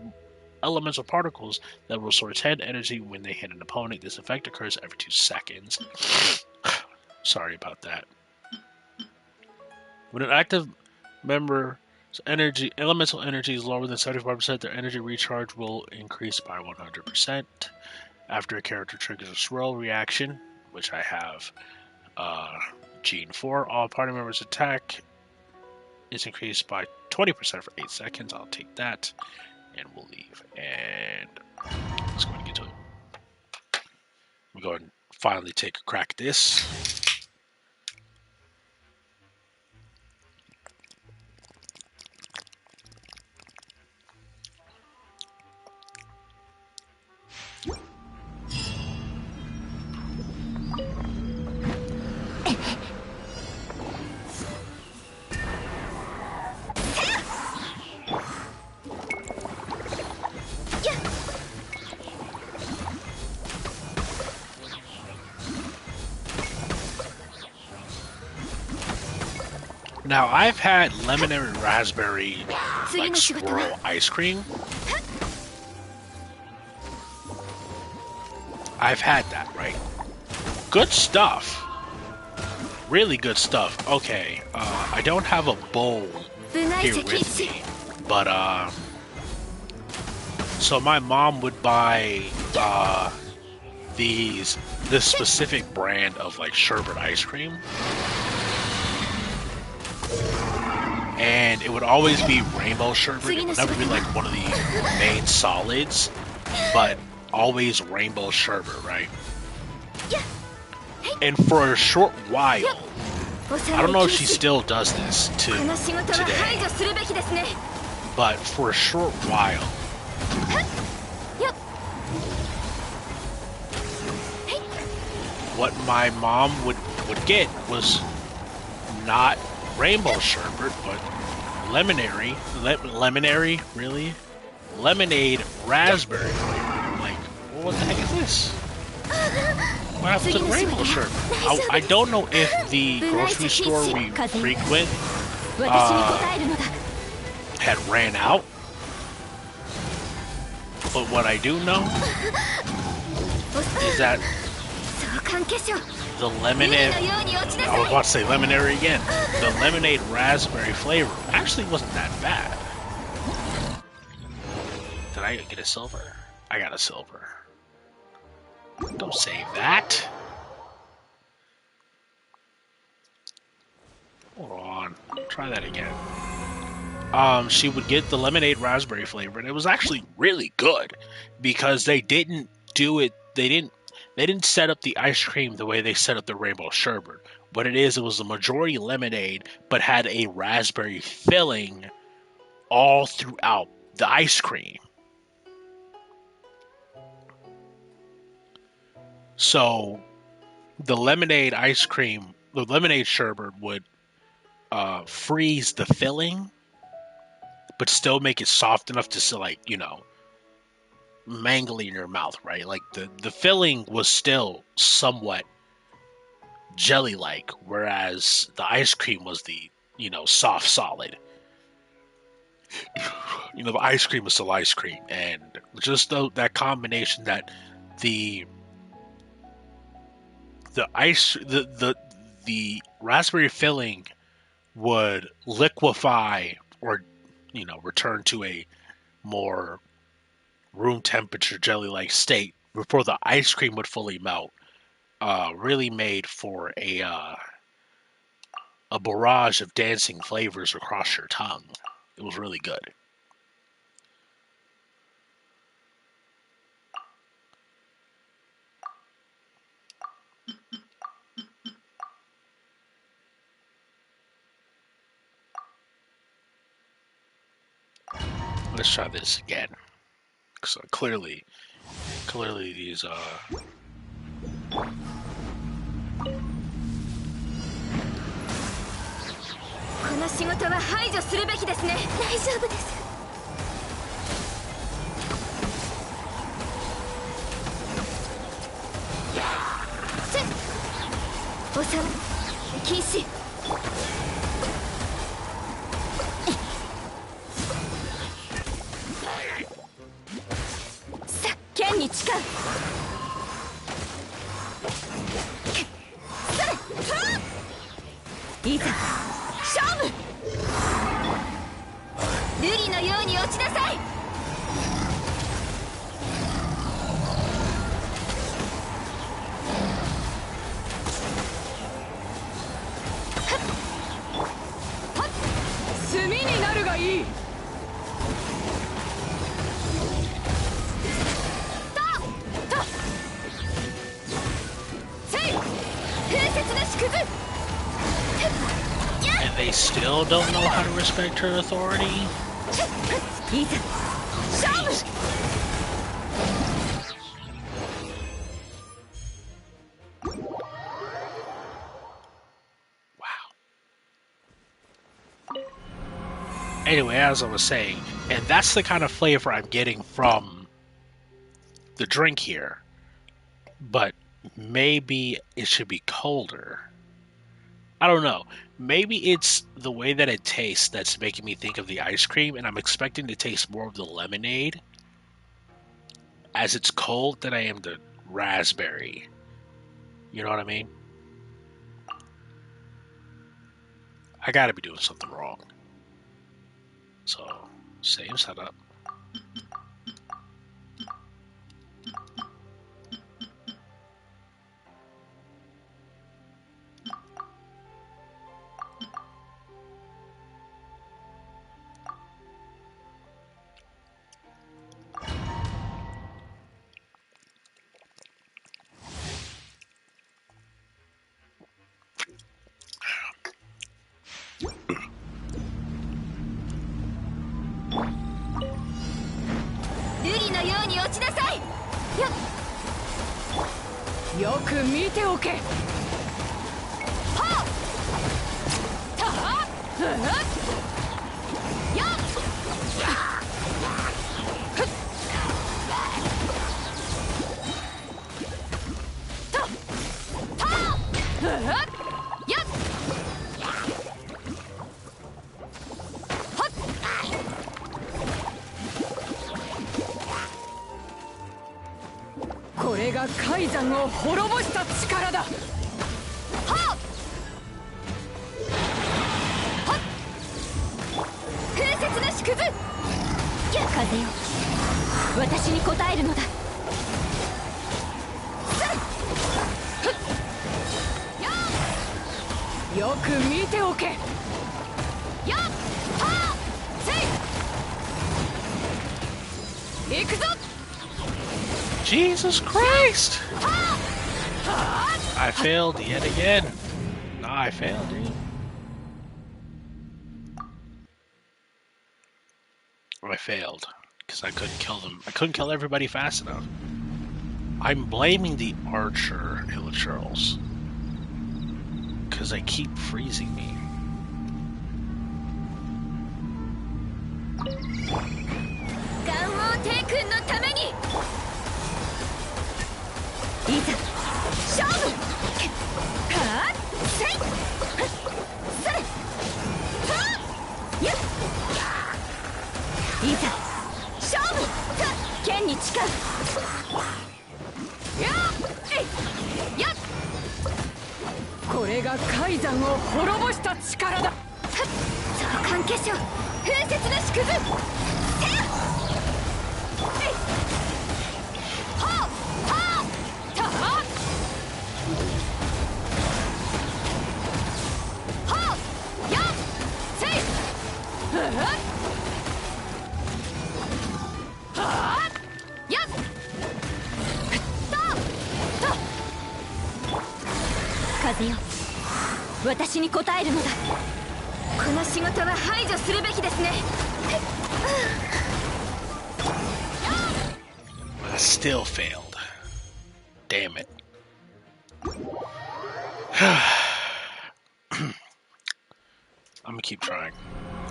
elemental particles that will restore 10 energy when they hit an opponent. This effect occurs every 2 seconds. Sorry about that. When an active member's elemental energy is lower than 75%, their energy recharge will increase by 100%. After a character triggers a swirl reaction, which I have Gene 4, all party members' attack is increased by 20% for 8 seconds. I'll take that, and we'll leave. And let's go and get to it. I'm going to finally take a crack at this. Now, I've had lemon and raspberry like swirl ice cream. I've had that, right? Good stuff. Really good stuff. Okay, I don't have a bowl here with me, but so my mom would buy this specific brand of like sherbet ice cream. And it would always be rainbow sherbet. It would never be like one of the main solids, but always rainbow sherbet, right? And for a short while, I don't know if she still does this today, but for a short while, what my mom would get was not rainbow sherbet, but lemonade raspberry flavor. I'm like, well, what the heck is this? What happened to the rainbow sherbet? I don't know if the grocery store we frequent had ran out, but what I do know is that the lemonade, I was about to say lemonade again, the lemonade raspberry flavor actually wasn't that bad. Did I get a silver? I got a silver. Don't save that. Hold on. Try that again. She would get the lemonade raspberry flavor, and it was actually really good because they didn't do it. They didn't set up the ice cream the way they set up the rainbow sherbet, What it is, it was a majority lemonade, but had a raspberry filling all throughout the ice cream. So the lemonade ice cream, the lemonade sherbet would freeze the filling, but still make it soft enough to still, like, mangly in your mouth, right? Like the filling was still somewhat jelly like, whereas the ice cream was the soft solid. The ice cream is still ice cream, and just that combination that the the raspberry filling would liquefy or return to a more room temperature jelly like state before the ice cream would fully melt, really made for a barrage of dancing flavors across your tongue. It was really good. Let's try this again. So clearly these この仕事は排除するべきですね。大丈夫です。おさ禁止。さ剣に誓う。いざ勝負。瑠璃のように落ちなさい。炭になるがいい。風雪の縮図。And they still don't know how to respect her authority? Wow. Anyway, as I was saying, and that's the kind of flavor I'm getting from the drink here. But maybe it should be colder. I don't know. Maybe it's the way that it tastes that's making me think of the ice cream, and I'm expecting to taste more of the lemonade as it's cold than I am the raspberry. You know what I mean? I gotta be doing something wrong. So, same setup.よく見ておけ。はっ。たは。やっ。と。た。やっ。これが海山を滅ぼした力だ。はっはっ。風雪の縮図。風よ、私に応えるのだ。よく見ておけ。やっはっせい。行くぞ。Jesus Christ! I failed yet again. I failed, dude. I failed because I couldn't kill them. I couldn't kill everybody fast enough. I'm blaming the archer, Hilla Charles, because they keep freezing me. ガンオー帝君のためにいざ勝負はあせいそれはあやっいざ勝負剣に誓うやっえいやっこれが海山を滅ぼした力だ召喚結晶風雪なし崩せやはあはあたははあやっせいはあはあやっ風よ私に応えるのだこの仕事は排除するべきですね I still failed. Damn it. I'm gonna keep trying.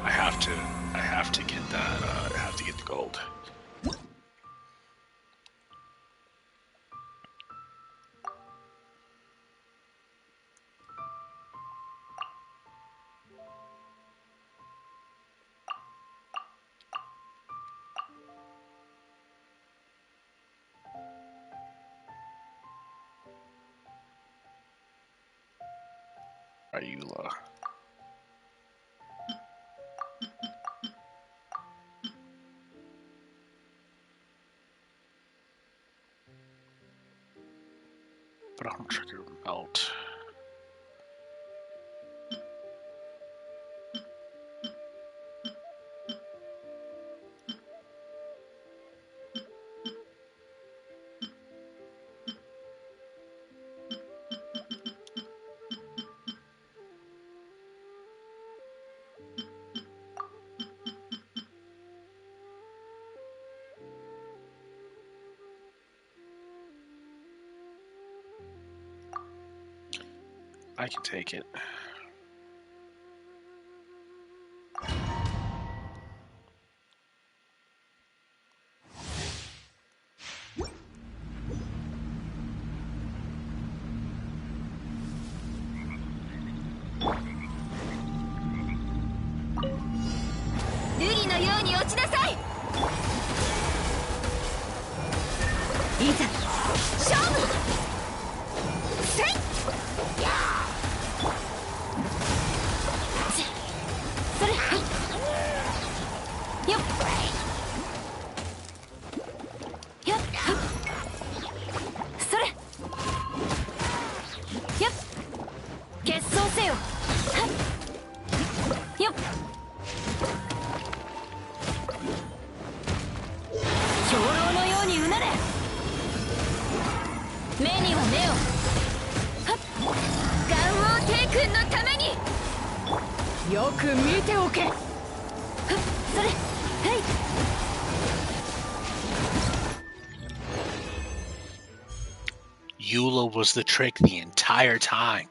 I have to get that, I have to get the gold. Ayula. But I'm trigger melt. I can take it. Eula was the trick the entire time.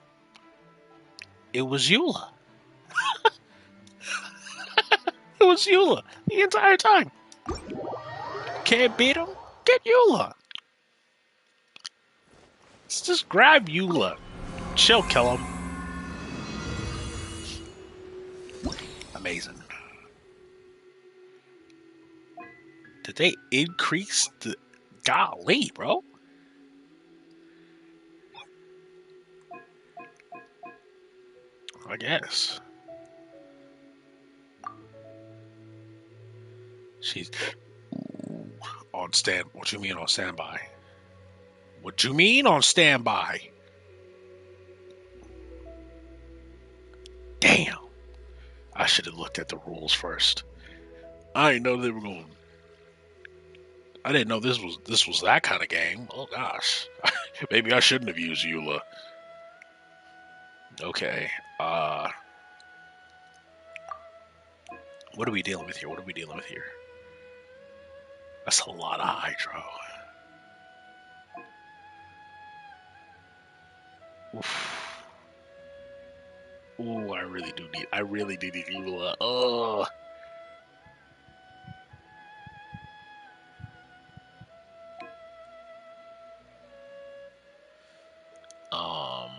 It was Eula. It was Eula the entire time. Can't beat him? Get Eula. Let's just grab Eula. She'll kill him. Amazing. Did they increase the... Golly, bro. I guess. She's on stand. What you mean on standby? What you mean on standby? Damn. I should have looked at the rules first. I didn't know they were going. I didn't know this was that kind of game. Oh gosh. Maybe I shouldn't have used Eula. Okay. What are we dealing with here? What are we dealing with here? That's a lot of hydro. Oof. Ooh, I really do need Eula. Oh. Um.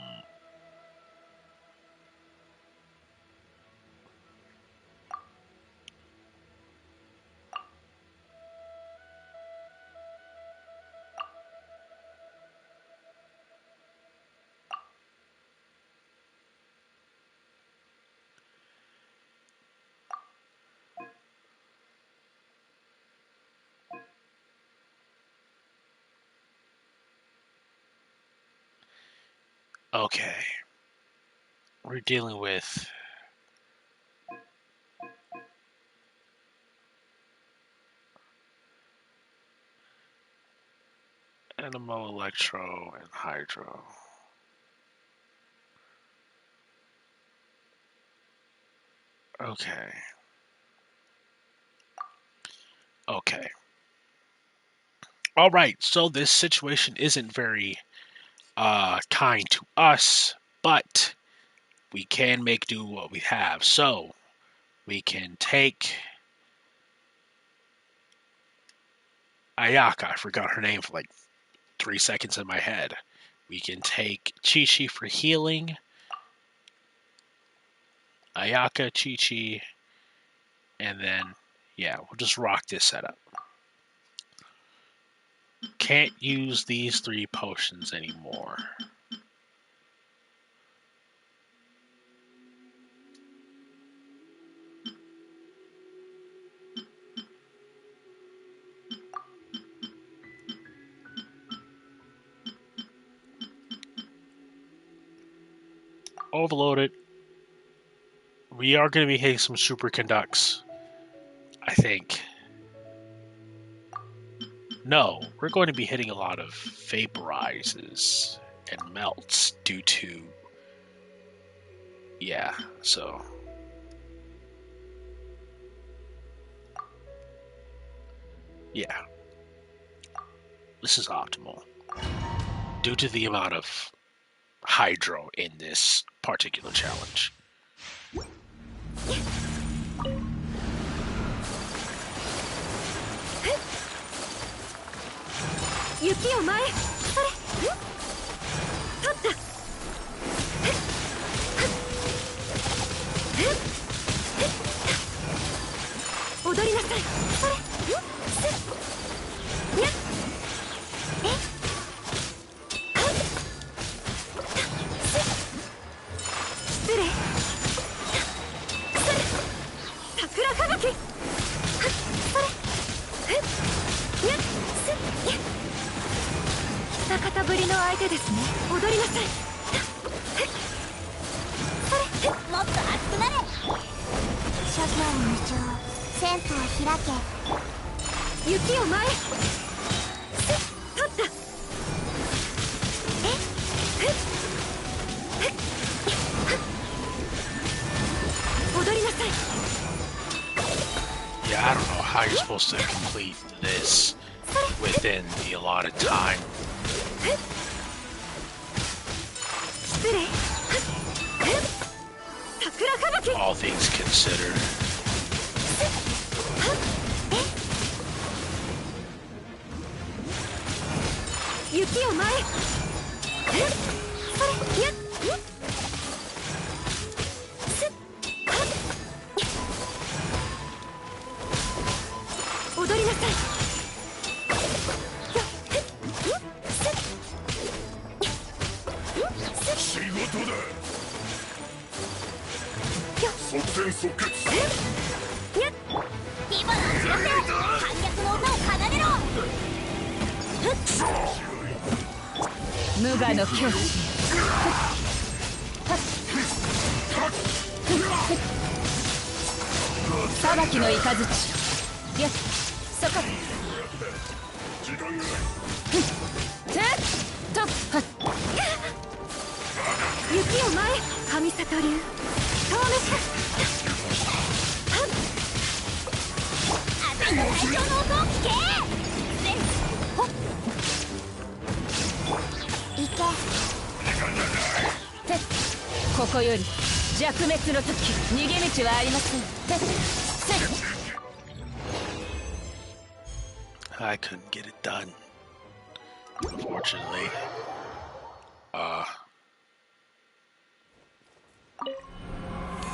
Okay. We're dealing with Animo, Electro, and Hydro. Okay. Okay. All right. So this situation isn't very kind to us, but we can make do what we have. So we can take Ayaka. I forgot her name for like 3 seconds in my head. We can take Chi-Chi for healing. Ayaka, Chi-Chi, and then, yeah, we'll just rock this setup. Can't use these 3 potions anymore. Overloaded. We are going to be hitting some superconducts, I think. No, we're going to be hitting a lot of vaporizes and melts due to... Yeah, so... Yeah. This is optimal. Due to the amount of hydro in this particular challenge. 雪を前それ取った踊りなさいそれにゃ失礼それ桜吹雪それにゃにゃ久方ぶりの相手ですね踊りなさいそれもっと熱くなれ諸行無常旋風を開け雪を前取った踊りなさい Yeah, I don't know how you're supposed to complete this within the allotted time. All things considered. 雪を前神里流遠目最強の音を聞け。行け。ここより弱滅の時、逃げ道はありません。I couldn't get it done, unfortunately.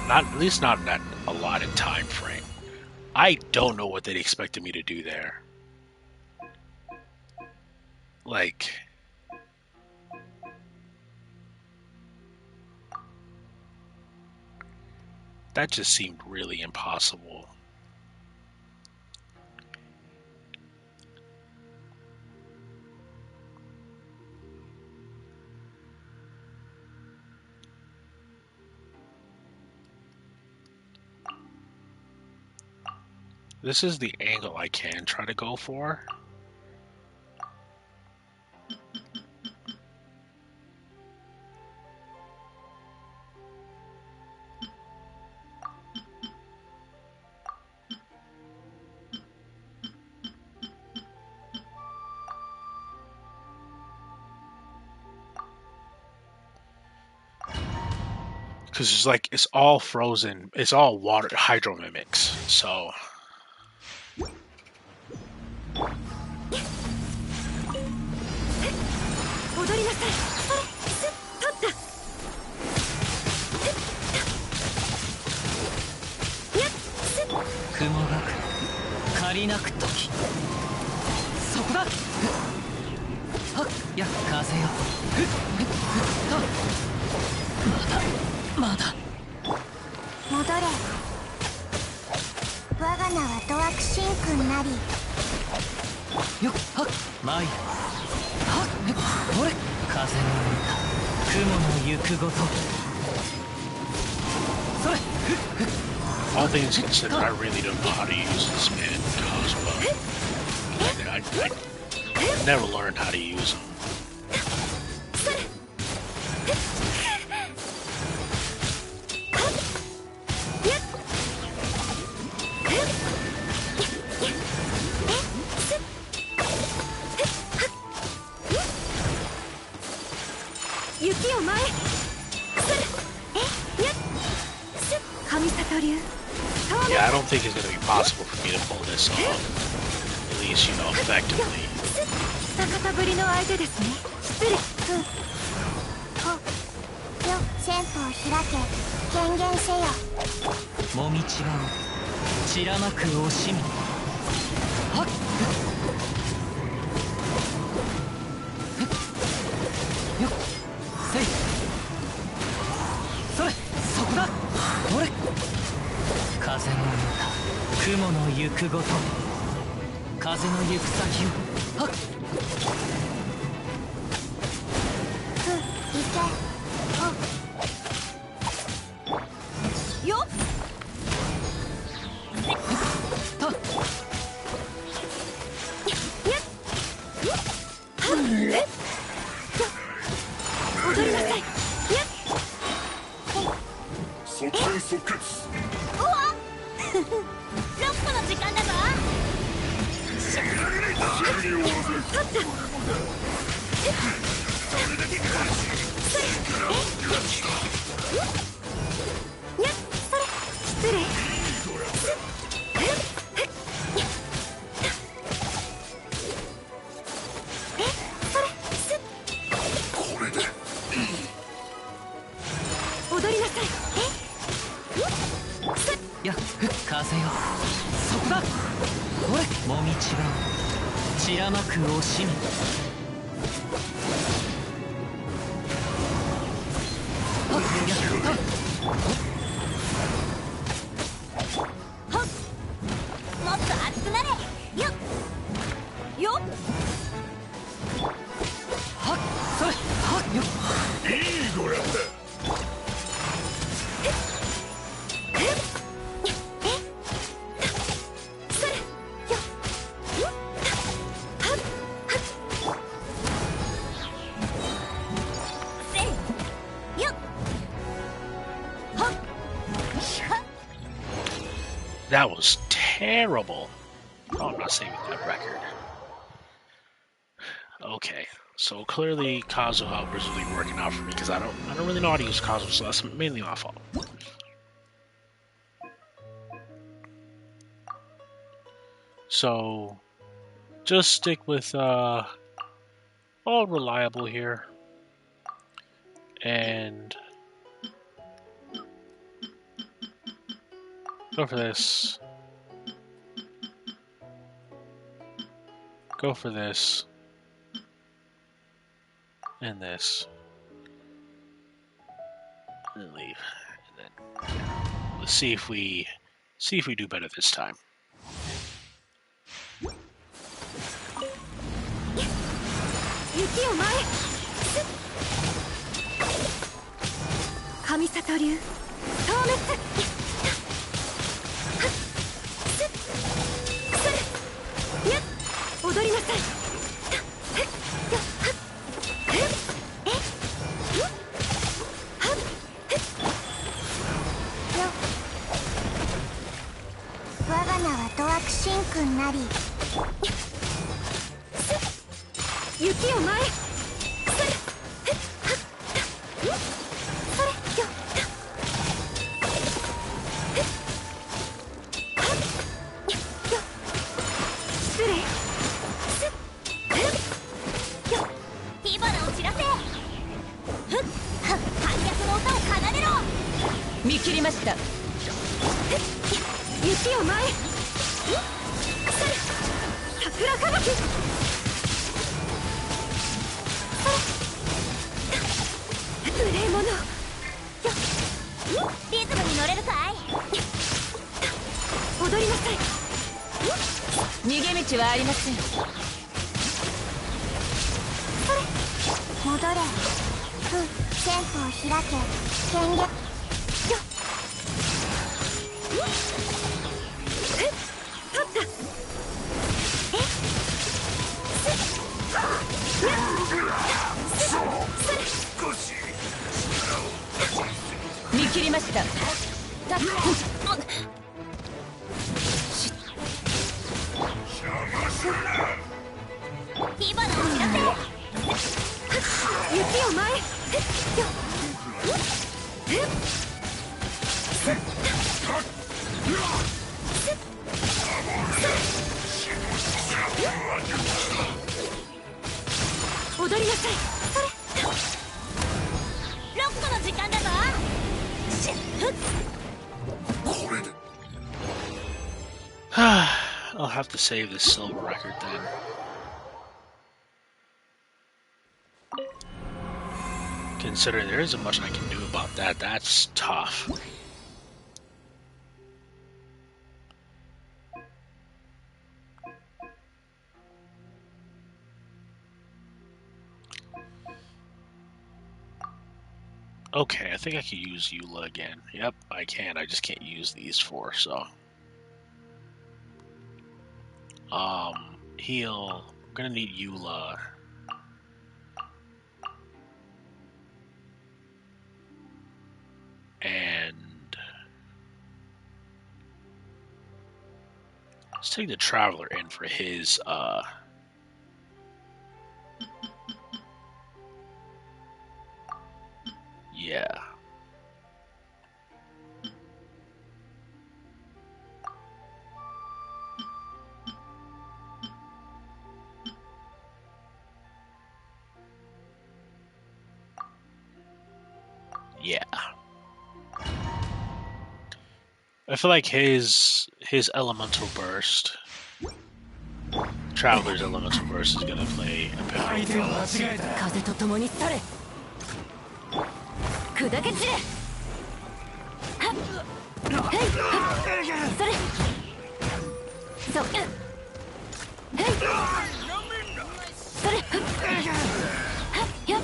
Not at least not in that allotted time frame. I don't know what they expected me to do there. Like, that just seemed really impossible. This is the angle I can try to go for. Because it's like, it's all frozen, it's all water, hydro mimics, so... All things considered, I really don't know how to use this man Cosmo. I never learned how to use him. Yeah, I don't think it's going to be possible for me to pull this off. At least, you know, effectively. That was terrible. Oh, I'm not saving that record. Okay, so clearly Kazuha was really working out for me because I don't really know how to use Kazuha, so that's mainly my fault. So just stick with all reliable here, and go for this. Go for this. And this. And leave. And then let's see if we do better this time. 雪を前神里流消滅踊りなさい我が名はドアクシン君なり雪を前見切りました雪を前桜吹雪無礼者リズムに乗れるかい踊りなさい逃げ道はありません戻れテンポを開け権力見切りました火花を散らせ雪を前踊りなさいロックの時間だぞ I'll have to save this silver record then. Considering there isn't much I can do about that, that's tough. Okay, I think I can use Eula again. Yep, I can. I just can't use these four, so. Heal. I'm gonna need Eula. And let's take the Traveler in for his, yeah. Yeah. I feel like his elemental burst, Traveler's elemental burst, is gonna play a pivotal role. 風と共に去れ砕け散れはっそれそうへいそれはっよっ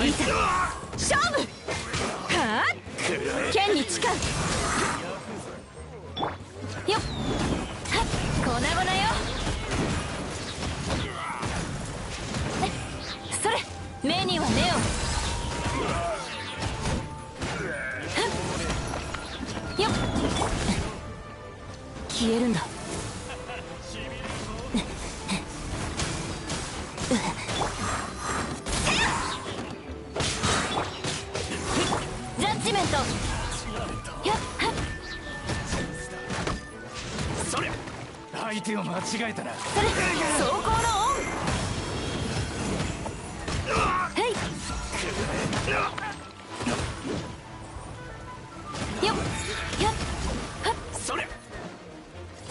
いざ勝負はあ剣に誓うよっはっ粉々よそれ目には目をはっ消えるんだ。ジャッジメント。やっそれ相手を間違えたな。それ走行のオン。へいよっやっはっそれ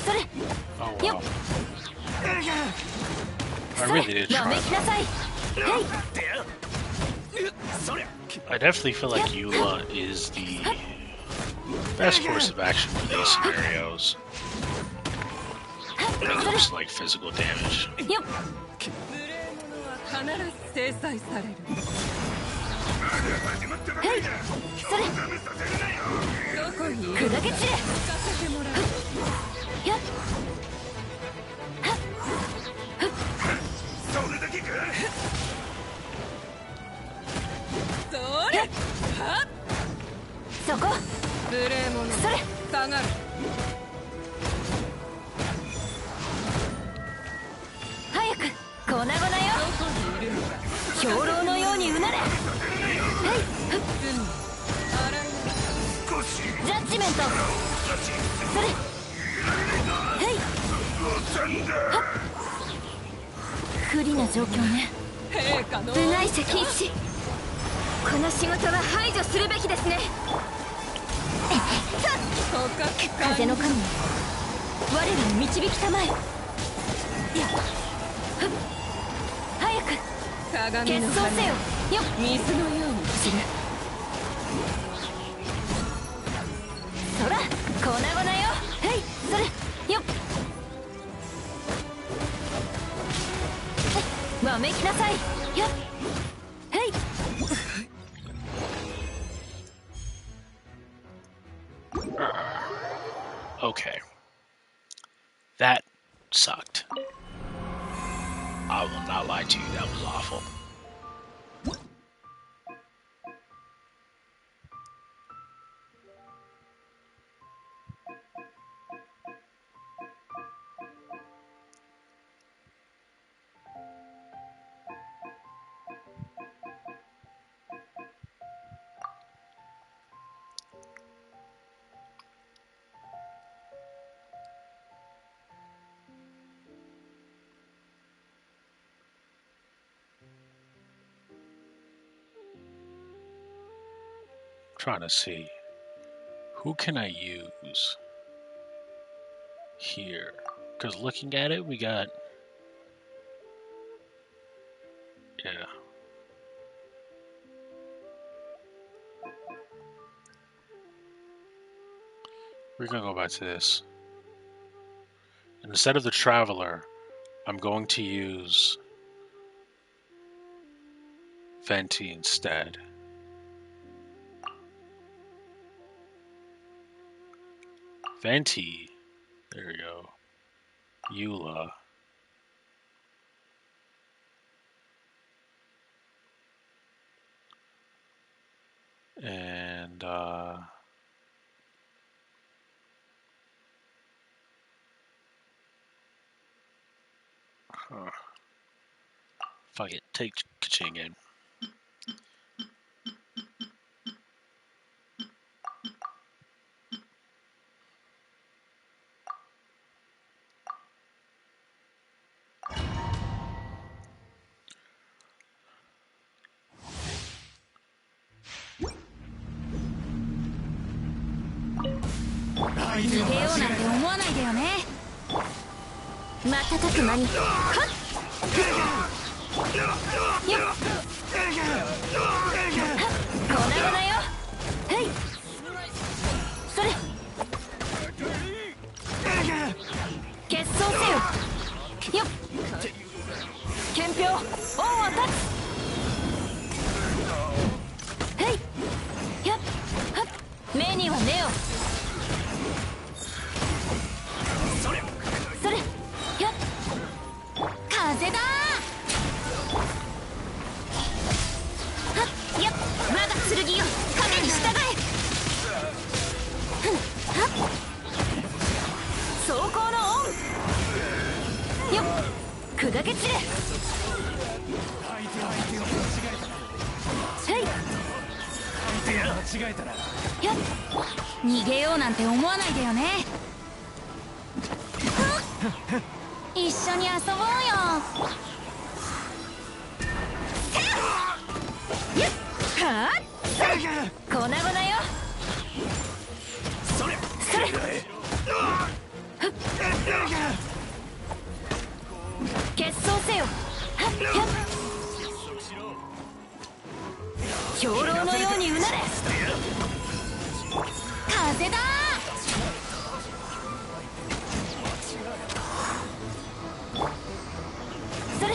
それ Oh よ wow. っ I それ really did わめ try. きなさい。へいそれ I definitely feel like Eula is the best course of action for these scenarios. When it comes to like physical damage. よっ必ず制裁される。へいそれどこにいる砕け散れ。聞かせてもらう。やっそれそこ無礼者それ下がる。早く粉々よ。どこにいるのか。兵糧のようにうなれ。へい罪洗いジャッジメント。それへいはっ不利な状況ね。陛下の部外者禁止。この仕事は排除するべきですね。捕獲風の神よ我らを導きたまえ。やっふっ早く鏡の決闘せよ。よっ水のように散る。そら粉々よ。へいそれよっわめきなさい。やっへいOkay. That sucked. I will not lie to you, that was awful. Trying to see who can I use here, because looking at it we got we're gonna go back to this. Instead of the Traveler, I'm going to use Venti instead. Venti, there we go. Eula. And fuck it, take Kaching in.逃げようなんて思わないでよね。瞬く間にはっよっはっ粉々よ。へいそれ決闘せよ。よっ憲兵恩を断つ。へいやっはっ目には目を。それやっ風だはっやっ我が剣よ影に従え。ふんはっ走行のオンよっ砕け散れ相手を間違えたな。はい相手を間違えたな。やっ逃げようなんて思わないでよね一緒に遊ぼうよやっはあ粉々よそれそれ決闘せよはっやっ兵糧のようにうなれ風だそれ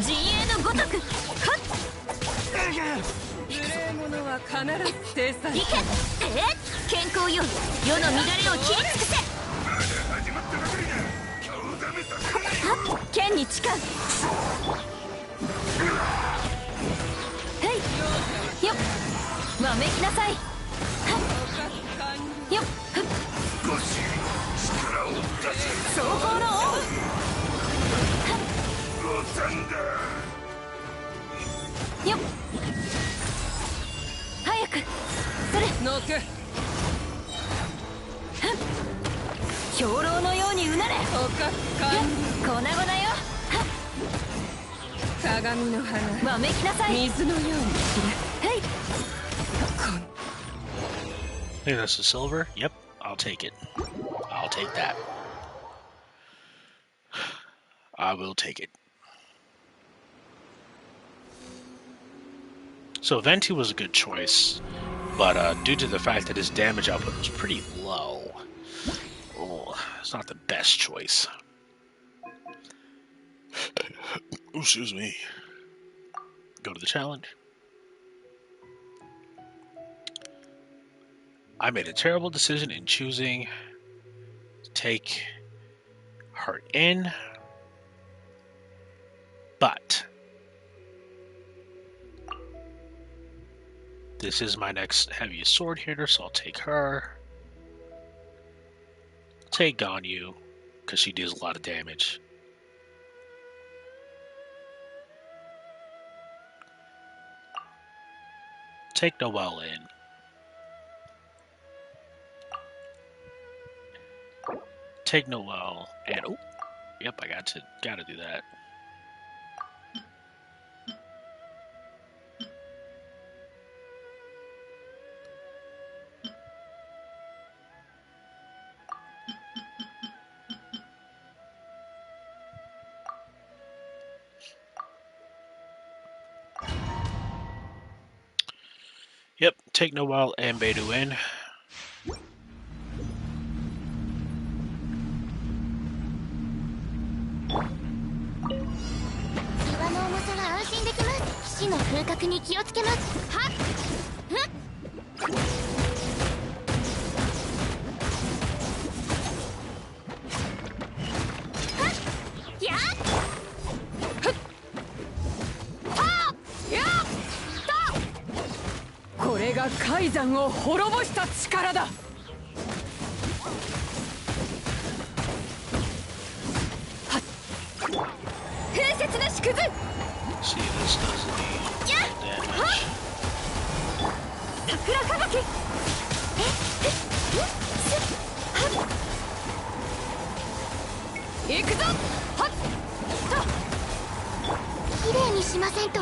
陣営のごとくはっ無礼者は必ず制裁いけ健康よ世の乱れを切り尽くせ剣に誓うはいよっわめきなさいはっよっふっ走行のオンよっ早くそれノック兵糧のようにうなれ捕獲完粉々よ鏡の花わめきなさい水のようにはい Hey, that's a silver? Yep, I'll take it. I'll take that. I will take it. So Venti was a good choice, but due to the fact that his damage output was pretty low, it's not the best choice. Excuse me. Go to the challenge. I made a terrible decision in choosing to take her in, but this is my next heaviest sword hitter, so I'll take her. Take Ganyu, because she deals a lot of damage. Take Noelle in. Take Noelle, and oh, yep, I gotta do that. Yep, take Noelle and Beidou in. 岩の重さは安心できます。騎士の風格に気をつけます。はっふっはっやっふっはっやっこれが海山を滅ぼした力だ風雪の縮図 See, this doesn't need damage. 桜吹雪行くぞはっきれいにしませんと。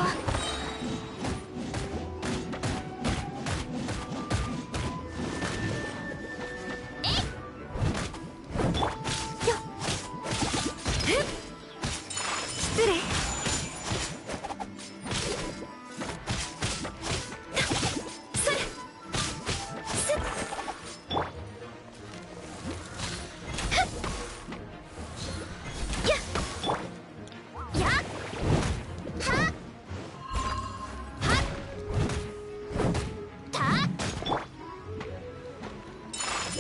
失礼それすっふっやっやっはっはった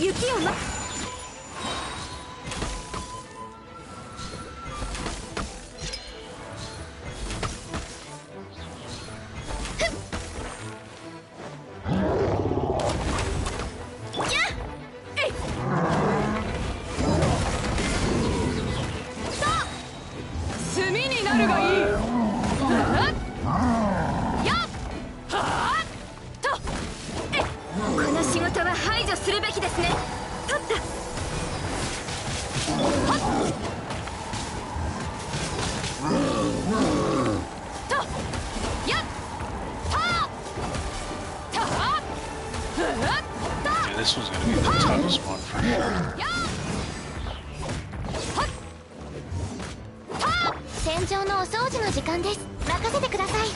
雪をまやっするべきですね。取った。Yeah, this one's gonna be the toughest one for sure. 戦場のお掃除の時間です。任せてください。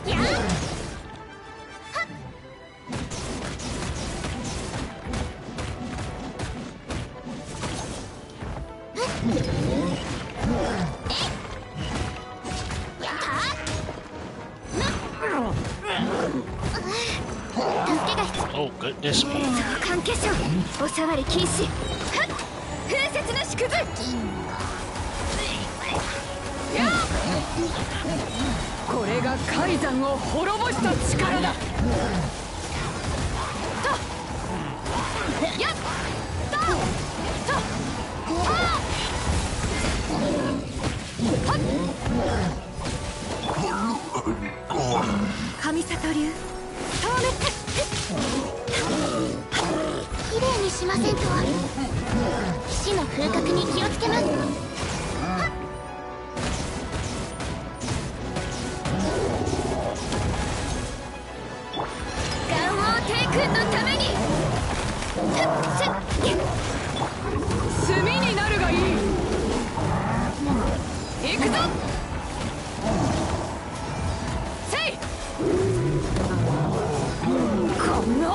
やっOh, goodness me. 関係者お触り禁止。風雪の縮図。これが海山を滅ぼした力だ。神里流透明。きれいにしませんと。死の風格に気をつけます。願王帝君のために。炭になるがいい。行くぞ。せい。こんな。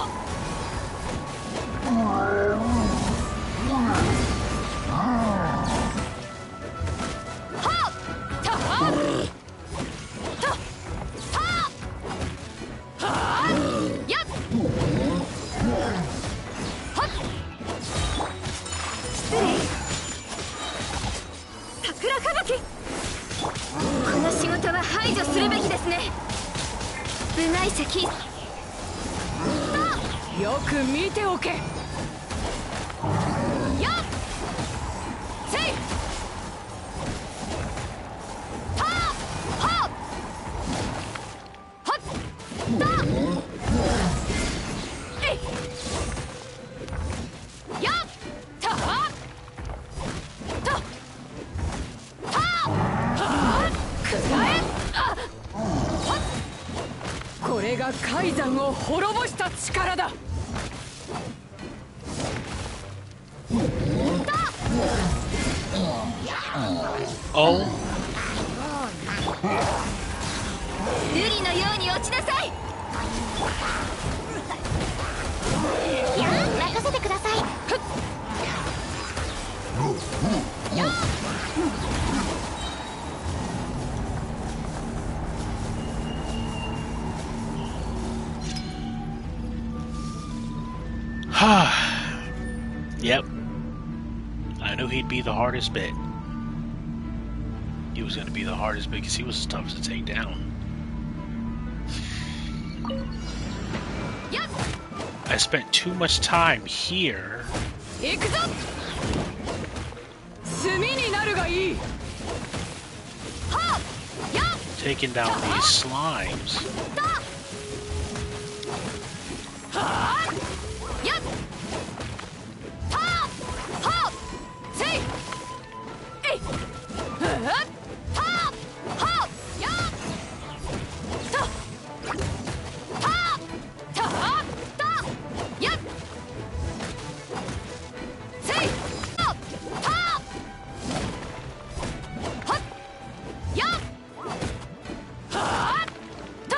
桜吹雪。この仕事は排除するべきですね。部外者禁止。よく見ておけ。やっせい。はっはっはっだえいやったはっとはっはっくらえあはっこれが海山を滅ぼした力だ。Oh. 瑠璃のように落ちなさい。いや、任せてください。Yep. I knew he'd be the hardest bit. He was going to be the hardest bit because he was the toughest to take down. I spent too much time here. 行くぞ。炭になるがいい。はっやっ Taking down these slimes. はっやっはっはっせいえいはっはっはっやっとはっとはっとやっせいはっはっはっやっはっと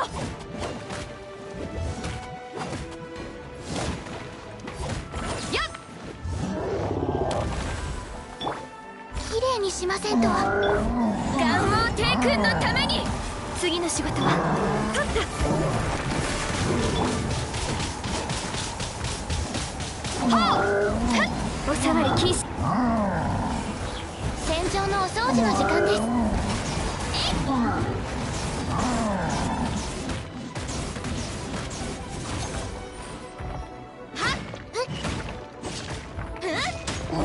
やっきれいにしませんと。願王帝君のために。次の仕事は取った。お触り禁止。戦場のお掃除の時間です。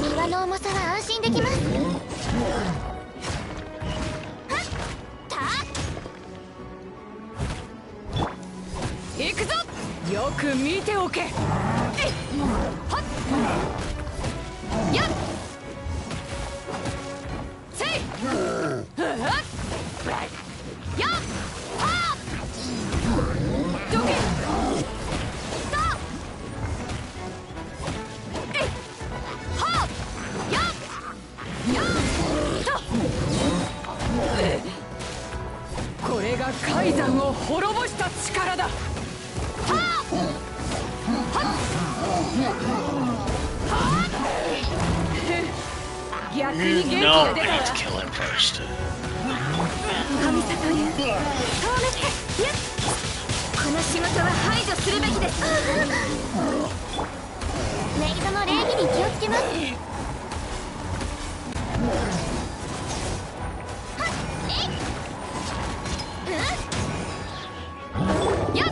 庭の重さは安心できます。行くぞ。よく見ておけ。えいはっやっせいはっやっはっどけだえいはっやっやっだこれが海山を滅ぼした力だ。はっ逆に元気 No, が we 出た have わ。 to kill him first. 神里流遠目ていやこの仕事は排除するべきです。メイドの礼儀に気をつけます。やっ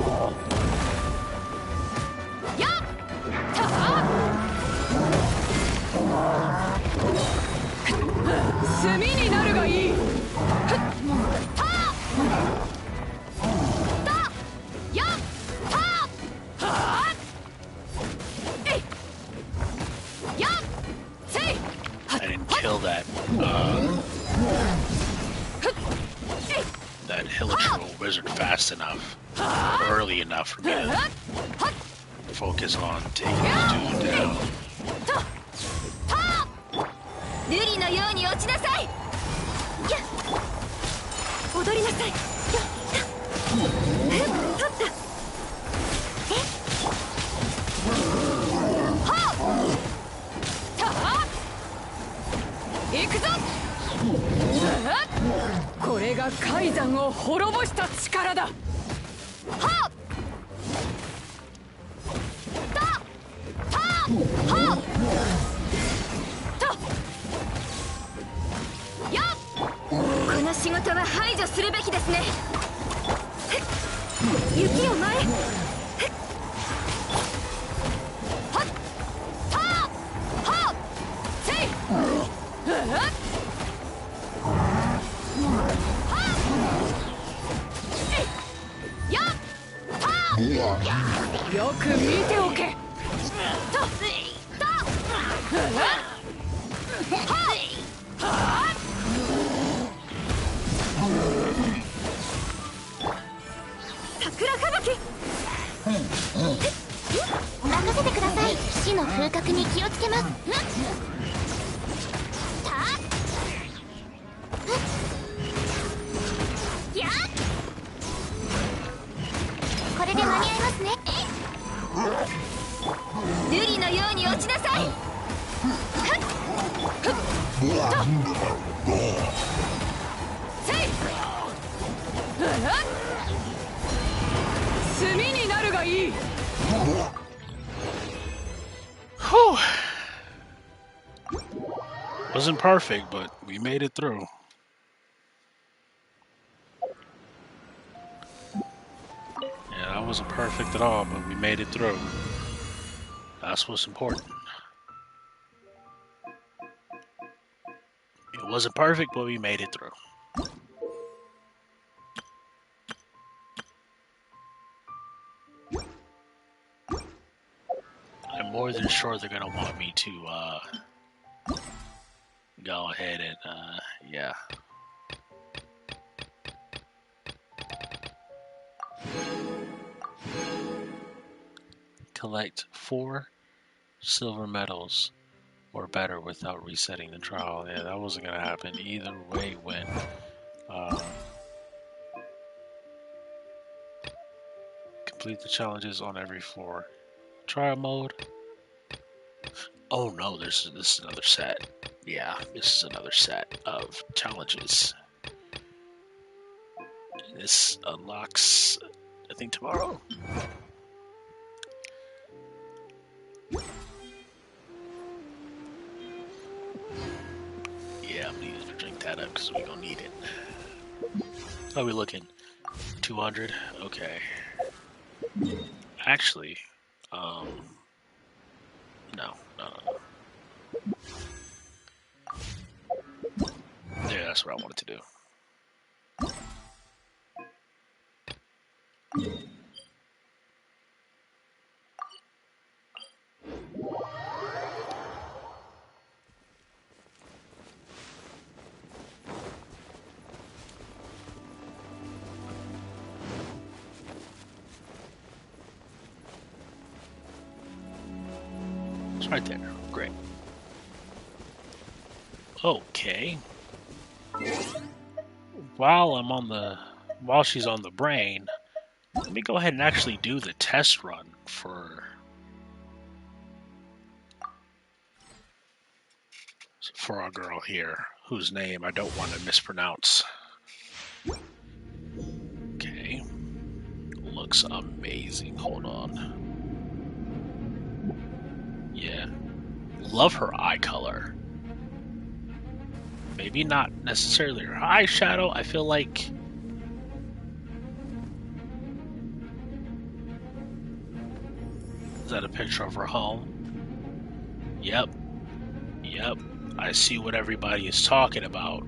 やったは炭になるがいい。ただやっははえいやっせい I didn't kill that that Hilichurl wizard fast enough, early enough for me to focus on taking this dude down. 瑠璃のように落ちなさい。やっ踊りなさい。やっ取った行くぞ。これが海山を滅ぼした力だ。はっだはっはっとやっこの仕事は排除するべきですね。雪を前へ。はっはっはっせいやっよく見ておけ。とだ桜吹雪。任せてください。死の風格に気をつけます。やっこれで間に合いますね。瑠璃のように落ちなさい。せい炭になるがいい。 Whew. Wasn't perfect, but we made it through. Yeah, that wasn't perfect at all, but we made it through. That's what's important. It wasn't perfect, but we made it through. I'm more than sure they're gonna want me to go ahead and yeah. Collect 4 silver medals or better without resetting the trial. Yeah, that wasn't gonna happen either way when complete the challenges on every floor. Trial mode. Oh no, this is another set. Yeah, this is another set of challenges. This unlocks, I think, tomorrow. Yeah, I'm needing to drink that up because we're gonna need it. How are we looking? 200? Okay. Actually, no. Yeah, that's what I wanted to do. It's right there. Great. Okay. While she's on the brain, let me go ahead and actually do the test run for our girl here, whose name I don't want to mispronounce. Okay. Looks amazing. Hold on. Yeah. Love her eye color. Maybe not necessarily her eyeshadow. I feel like... Is that a picture of her home? Yep. Yep. I see what everybody is talking about.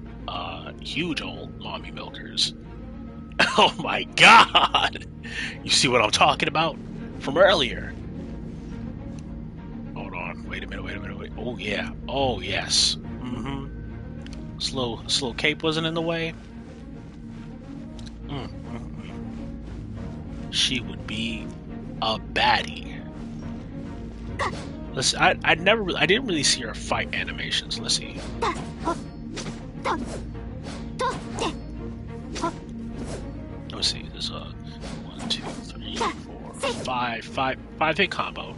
Huge old mommy milkers. Oh my god! You see what I'm talking about? From earlier. Hold on. Wait a minute. Oh yeah. Oh yes. Slow cape wasn't in the way. She would be a baddie. Let's. I didn't really see her fight animations. Let's see. Let's see. There's a 1, 2, 3, 4, 5 hit combo.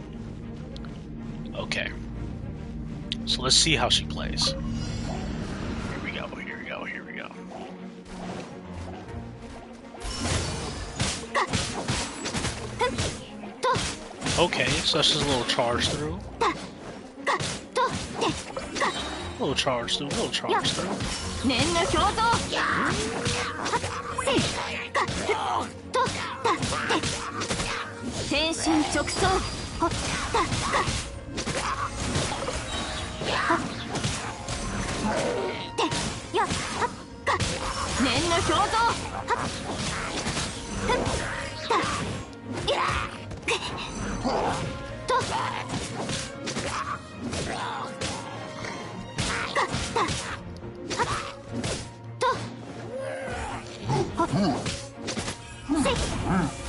Okay. So let's see how she plays. Here we go. Okay, so that's just a little charge through. Little charge through. 念の表像天心直送念の表像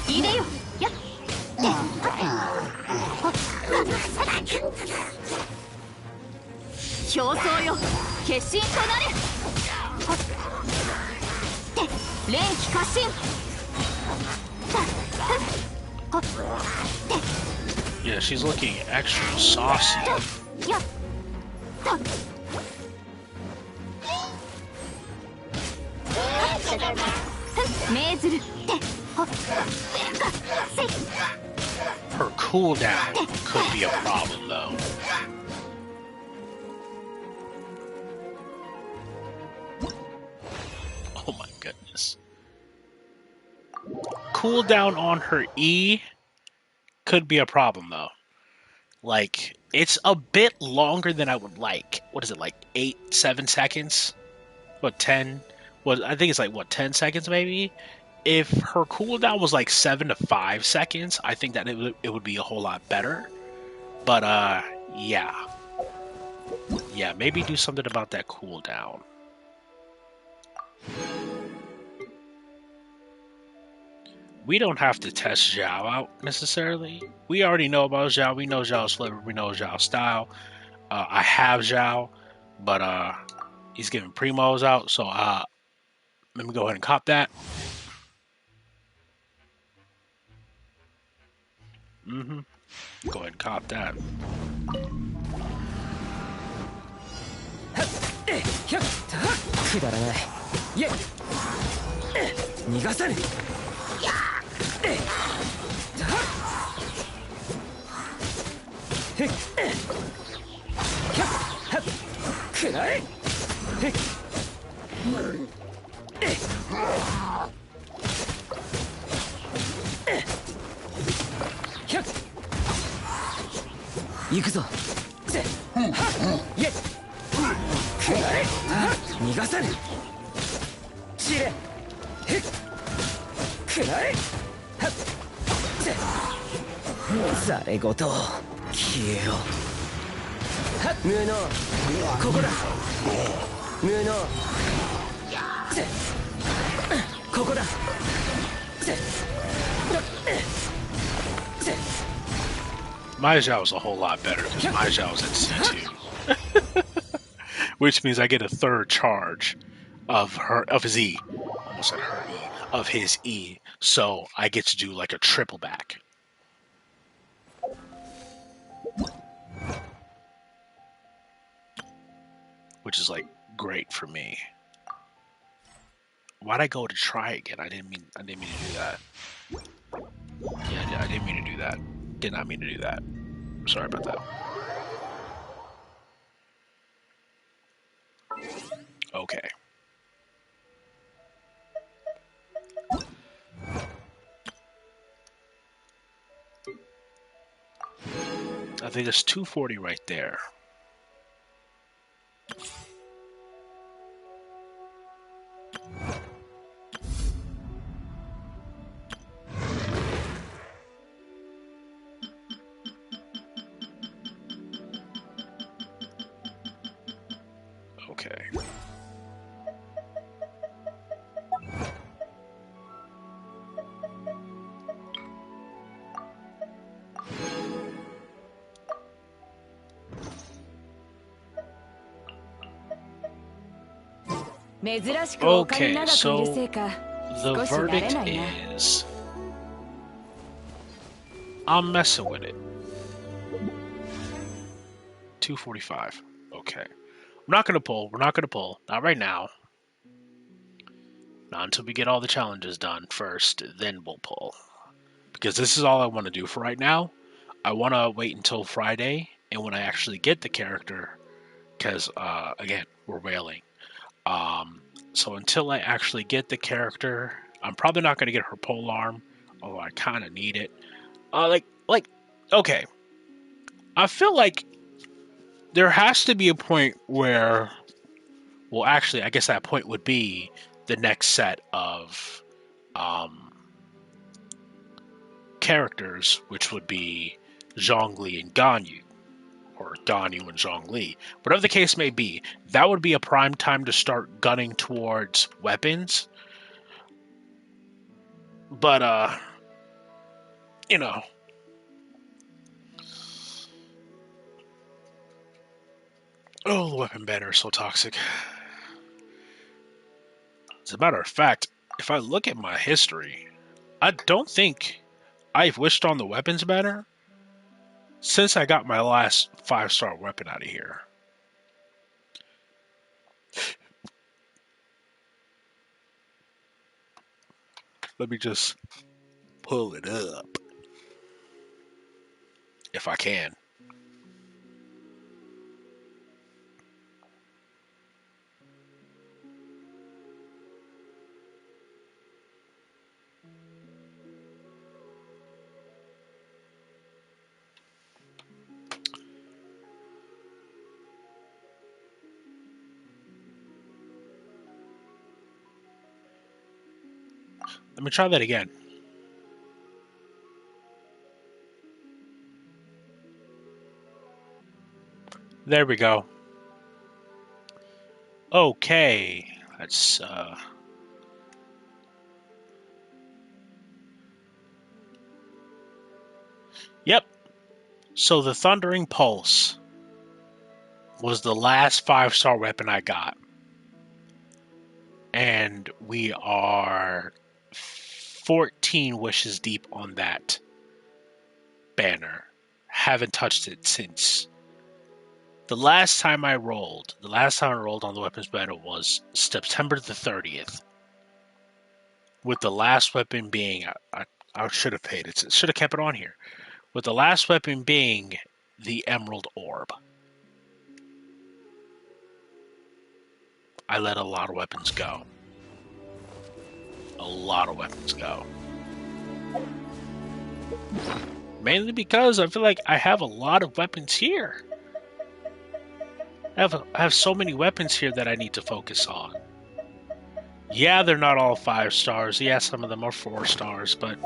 入れよやっ表層よ決心となれ連気過信 Yeah, she's looking extra saucy. 命ずる Her cooldown could be a problem, though. Oh my goodness. Cooldown on her E could be a problem, though. Like, it's a bit longer than I would like. What is it, like 8, 7 seconds? What, 10? Well, I think it's like, what, 10 seconds maybe? If her cooldown was like 7 to 5 seconds, I think that it would be a whole lot better. But, yeah. Yeah, maybe do something about that cooldown. We don't have to test Zhao out, necessarily. We already know about Zhao. We know Zhao's flavor. We know Zhao's style. I have Zhao, but, he's giving Primos out, so, let me go ahead and cop that. Go ahead and cop that. くだらないイエ逃がさぬくらえ行くぞイエくらえ逃がさぬ散れくらえざれごと消えろ無能ここだ無能ここだ My Zhao is a whole lot better because my Zhao is at C2, which means I get a third charge of his E. Almost said her E of his E, so I get to do like a triple back, which is like great for me. Why'd I go to try again? I didn't mean to do that. Yeah, I didn't mean to do that. Did not mean to do that. Sorry about that. Okay. I think it's 240 right there. Okay. Okay, so the verdict is I'm messing with it. 245. Okay. I'm not gonna pull. We're not gonna pull. Not right now. Not until we get all the challenges done first, then we'll pull. Because this is all I want to do for right now. I want to wait until Friday, and when I actually get the character, because again, we're wailing. So until I actually get the character, I'm probably not going to get her pole arm, although I kind of need it. Okay. I feel like there has to be a point where, well, actually, I guess that point would be the next set of characters, which would be Zhongli and Ganyu, or Ganyu and Zhongli. Whatever the case may be, that would be a prime time to start gunning towards weapons. But, you know, oh, the weapon banner is so toxic. As a matter of fact, if I look at my history, I don't think I've wished on the weapons banner since I got my last 5-star weapon out of here. Let me just pull it up. If I can. Let me try that again. There we go. Okay. Let's, Yep. So the Thundering Pulse was the last 5-star weapon I got. And we are 14 wishes deep on that banner. Haven't touched it since. The last time I rolled on the weapons banner was September the 30th. With the last weapon being, I should have paid it. Should have kept it on here. With the last weapon being the Emerald Orb. I let a lot of weapons go. A lot of weapons go. Mainly because I feel like I have a lot of weapons here. I have so many weapons here that I need to focus on. Yeah, they're not all 5 stars. Yeah, some of them are 4 stars, but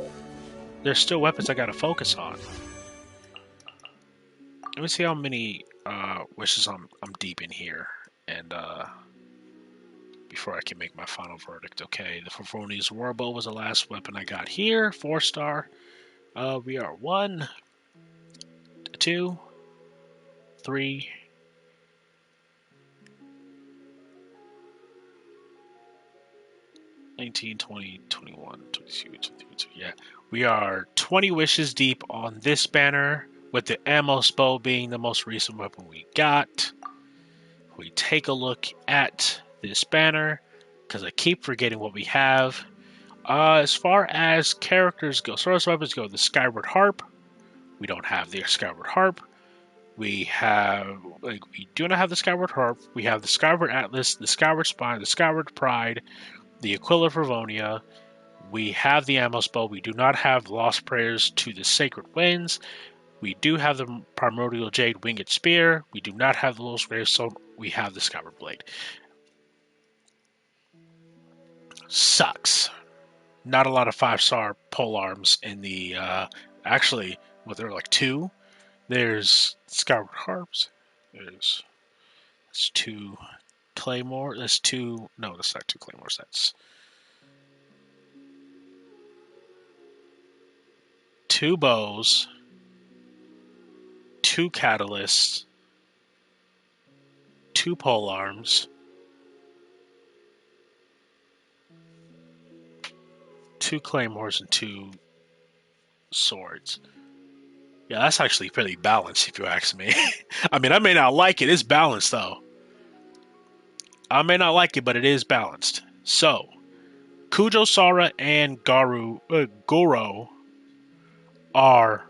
there's still weapons I gotta focus on. Let me see how many wishes I'm deep in here, and before I can make my final verdict. Okay, the Favoni's Warbow was the last weapon I got here, 4 star. We are 1, 2, 3. $19, $20, $21, $22, $23. Yeah, we are 20 wishes deep on this banner, with the Amos bow being the most recent weapon we got. We take a look at this banner, because I keep forgetting what we have. As far as characters go, as far as weapons go, the Skyward Harp. We don't have the Skyward Harp. We do not have the Skyward Harp. We have the Skyward Atlas, the Skyward Spine, the Skyward Pride, the Aquila Fervonia. We have the Amos Bow. We do not have Lost Prayers to the Sacred Winds. We do have the Primordial Jade Winged Spear. We do not have the Lost Gravestone. We have the Skyward Blade. Sucks. Not a lot of 5-star polearms in the. Actually, well, there are like 2. There's Skyward Harps. There's 2 Claymore. There's 2. No, that's not 2 Claymores. That's 2 bows, 2 catalysts, 2 polearms, 2 claymores, and 2 swords. Yeah, that's actually pretty balanced if you ask me. I mean, I may not like it. It's balanced, though. I may not like it, but it is balanced. So, Kujo Sara and Goro are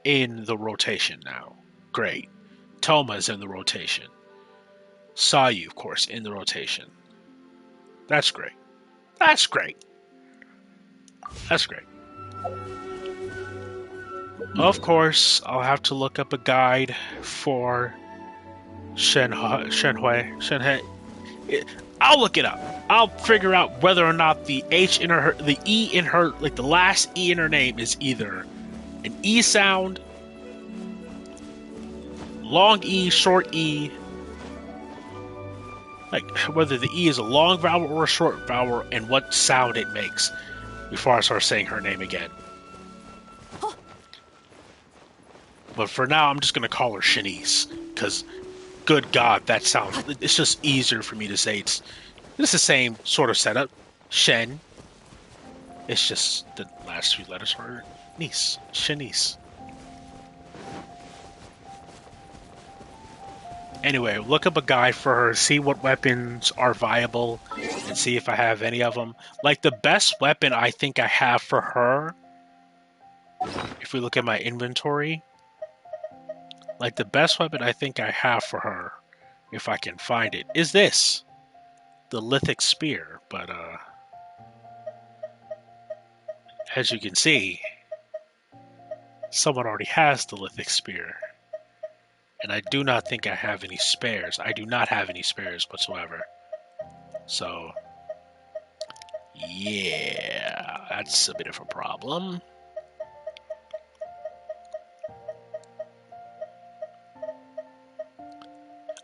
in the rotation now. Great. Toma is in the rotation. Sayu, of course, in the rotation. That's great. That's great. That's great. Of course, I'll have to look up a guide for Shenhui. I'll look it up. I'll figure out whether or not the E in her, like the last E in her name, is either an E sound, long E, short E, like whether the E is a long vowel or a short vowel, and what sound it makes before I start saying her name again. But for now, I'm just going to call her Shanice, because, good God, that sounds... It's just easier for me to say. It's the same sort of setup. Shen. It's just the last 3 letters are niece. Shanice. Anyway, look up a guide for her, see what weapons are viable, and see if I have any of them. Like, the best weapon I think I have for her, if we look at my inventory... Like, the best weapon I think I have for her, if I can find it, is this. The Lithic Spear. But, as you can see, someone already has the Lithic Spear. And I do not think I have any spares. I do not have any spares whatsoever. So, yeah, that's a bit of a problem.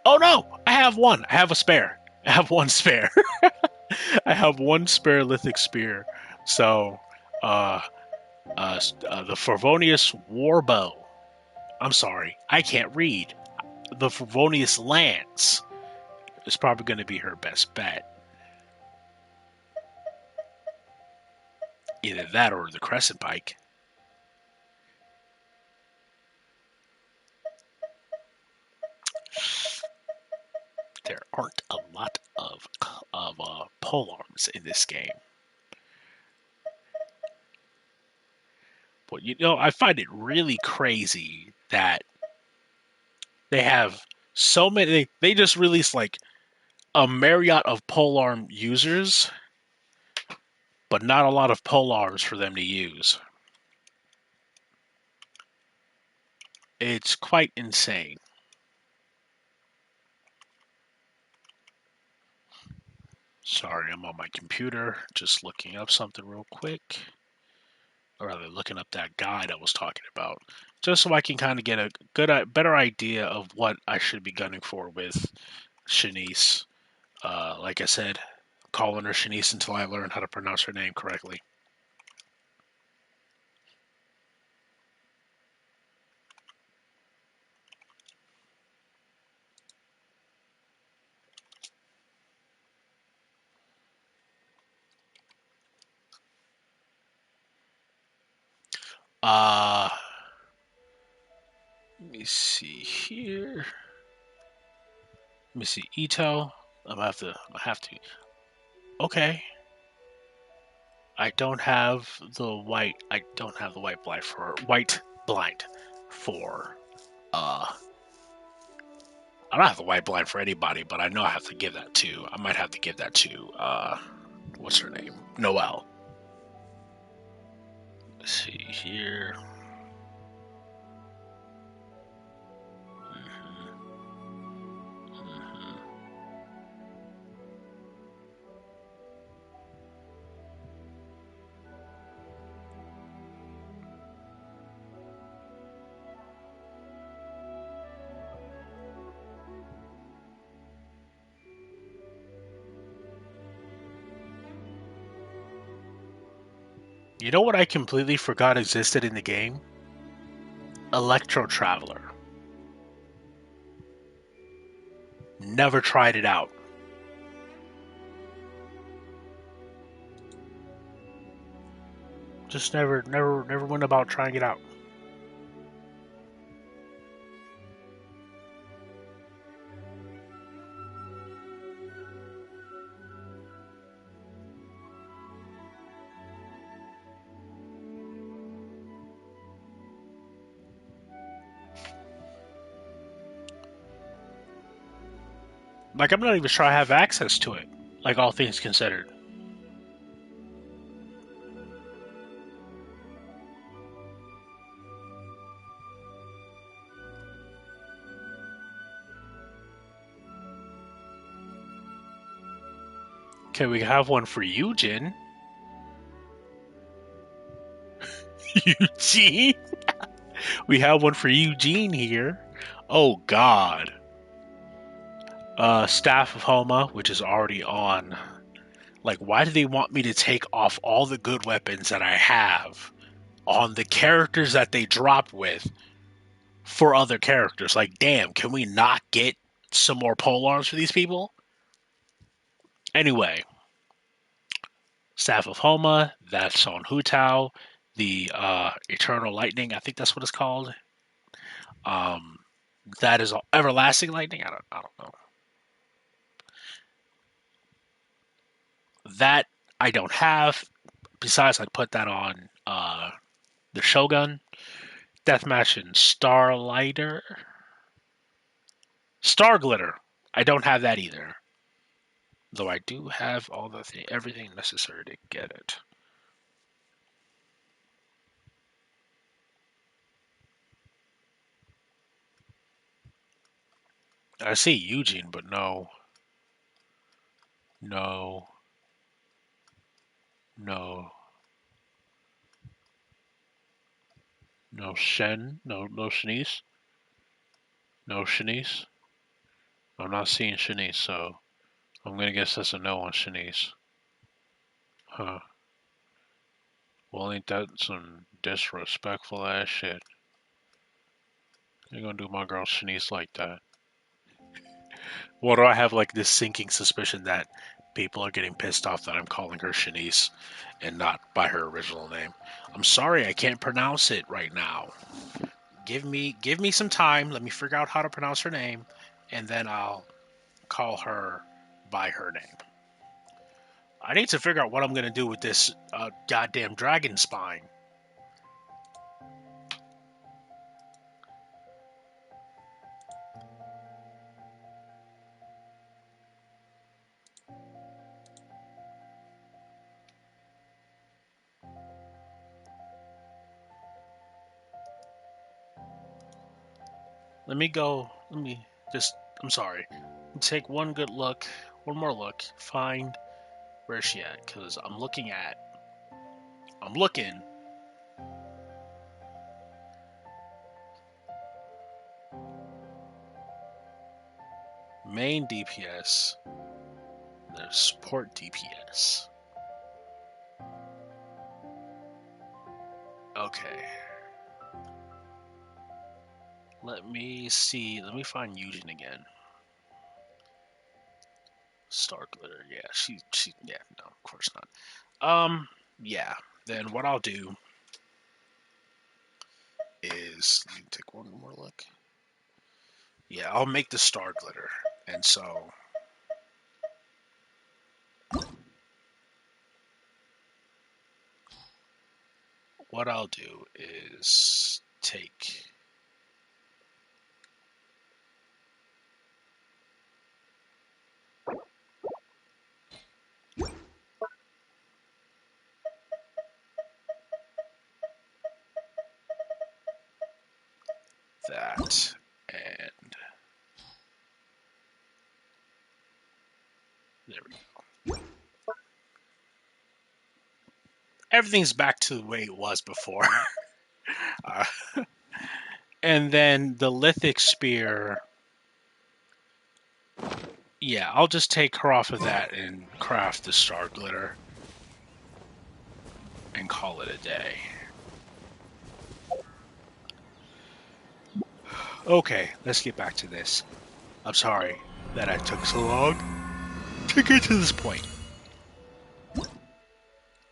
Oh no! I have one! I have a spare. I have one spare. I have one spare Lithic Spear. So, the Fervonious Warbow. I'm sorry, I can't read. The Fervonious Lance is probably going to be her best bet. Either that or the Crescent Pike. There aren't a lot of polearms in this game. But I find it really crazy that they have so many. They just released like a myriad of polearm users, but not a lot of polearms for them to use. It's quite insane. Sorry, I'm on my computer just looking up something real quick. Or rather, looking up that guide I was talking about. Just so I can kind of get a better idea of what I should be gunning for with Shanice. Like I said, calling her Shanice until I learn how to pronounce her name correctly. Uh, let me see here. Let me see. Ito. I'm gonna have to. Okay. I don't have the white blind for uh I don't have the white blind for anybody, but I know I have to give that to I might have to give that to what's her name? Noelle. Let's see here. Mhm, mhm. You know what I completely forgot existed in the game? Electro Traveler. Never tried it out. Just never went about trying it out. Like I'm not even sure I have access to it. Like all things considered. Okay, we have one for Eugen. Eugene? We have one for Eugene here. Oh God. Staff of Homa, which is already on. Like, why do they want me to take off all the good weapons that I have on the characters that they drop with for other characters? Like, damn, can we not get some more polearms for these people? Anyway, Staff of Homa, that's on Hutao. The Eternal Lightning, I think that's what it's called. Um, that is Everlasting Lightning. I don't know. That I don't have. Besides, I put that on the Shogun Deathmatch and Starlighter, Star Glitter. I don't have that either, though I do have everything necessary to get it. I see Eugene, but no, no, no Shen, no Shanice, no Shanice. I'm not seeing Shanice, so I'm gonna guess that's a no on Shanice. Huh. Well, ain't that some disrespectful ass shit? You're gonna do my girl Shanice like that? Well, do I have like this sinking suspicion that people are getting pissed off that I'm calling her Shanice and not by her original name? I'm sorry, I can't pronounce it right now. Give me some time. Let me figure out how to pronounce her name, and then I'll call her by her name. I need to figure out what I'm gonna do with this goddamn dragon spine. Let me go. Let me just. I'm sorry. Take one good look, one more look. Find where's she at? Because I'm looking at. I'm looking. Main DPS. There's support DPS. Okay. Let me see. Let me find Eugen again. Star Glitter. Yeah, yeah, no, of course not. Yeah. Then what I'll do is, let me take one more look. Yeah, I'll make the star glitter. And so what I'll do is take that and there we go. Everything's back to the way it was before. uh, and then the lithic spear, yeah, I'll just take her off of that and craft the star glitter and call it a day. Okay, let's get back to this. I'm sorry that I took so long to get to this point.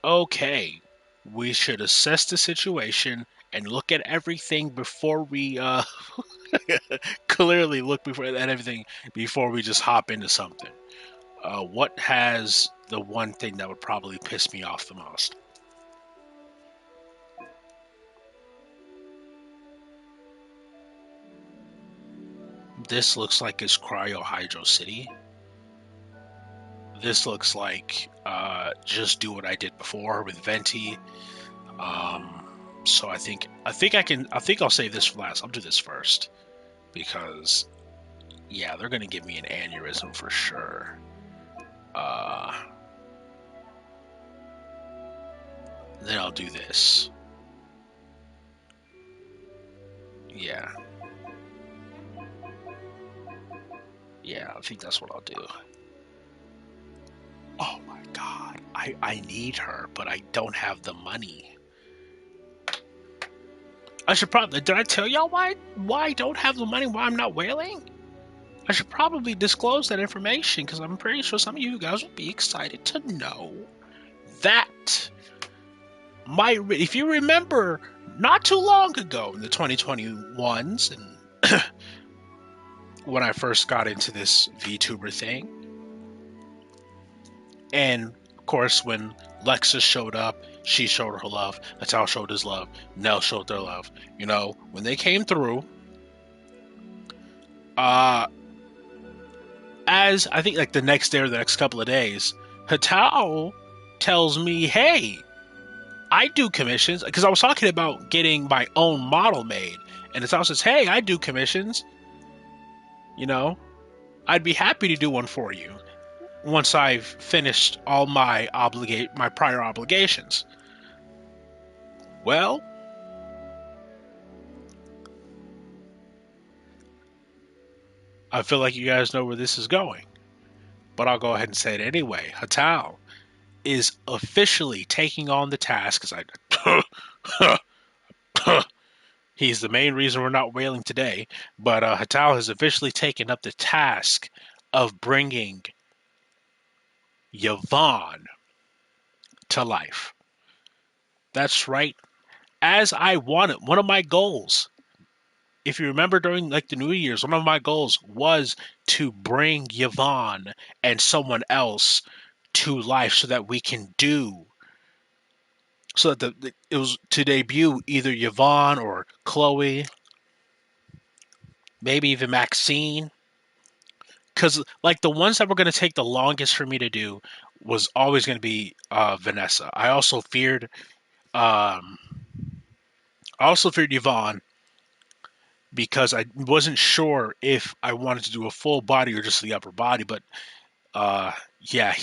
Okay, we should assess the situation and look at everything before we clearly look before at everything before we just hop into something. What has the one thing that would probably piss me off the most? This looks like it's Cryo Hydro City. This looks like just do what I did before with Venti. So I think I'll save this for last. I'll do this first because yeah, they're gonna give me an aneurysm for sure. Then I'll do this. Yeah. Yeah, I think that's what I'll do. Oh my god. I need her, but I don't have the money. I should probably did I tell y'all why I don't have the money, why I'm not whaling? I should probably disclose that information because I'm pretty sure some of you guys would be excited to know that if you remember not too long ago in the 2021s and when I first got into this VTuber thing, and of course when Lexus showed up, she showed her love, Natal showed his love, Nell showed their love. You know, when they came through, as I think like the next day or the next couple of days, Hatao tells me, hey, I do commissions, because I was talking about getting my own model made, and Hatao says, hey, I do commissions, you know, I'd be happy to do one for you once I've finished all my prior obligations. Well, I feel like you guys know where this is going, but I'll go ahead and say it anyway. Hatao is officially taking on the task, because he's the main reason we're not whaling today, but Hatao has officially taken up the task of bringing Yvonne to life. That's right. As I wanted, one of my goals, if you remember during like the New Year's, one of my goals was to bring Yvonne and someone else to life so that we can do so that it was to debut either Yvonne or Chloe, maybe even Maxine. Because like the ones that were going to take the longest for me to do was always going to be Vanessa. Um, I also feared Yvonne because I wasn't sure if I wanted to do a full body or just the upper body. But yeah,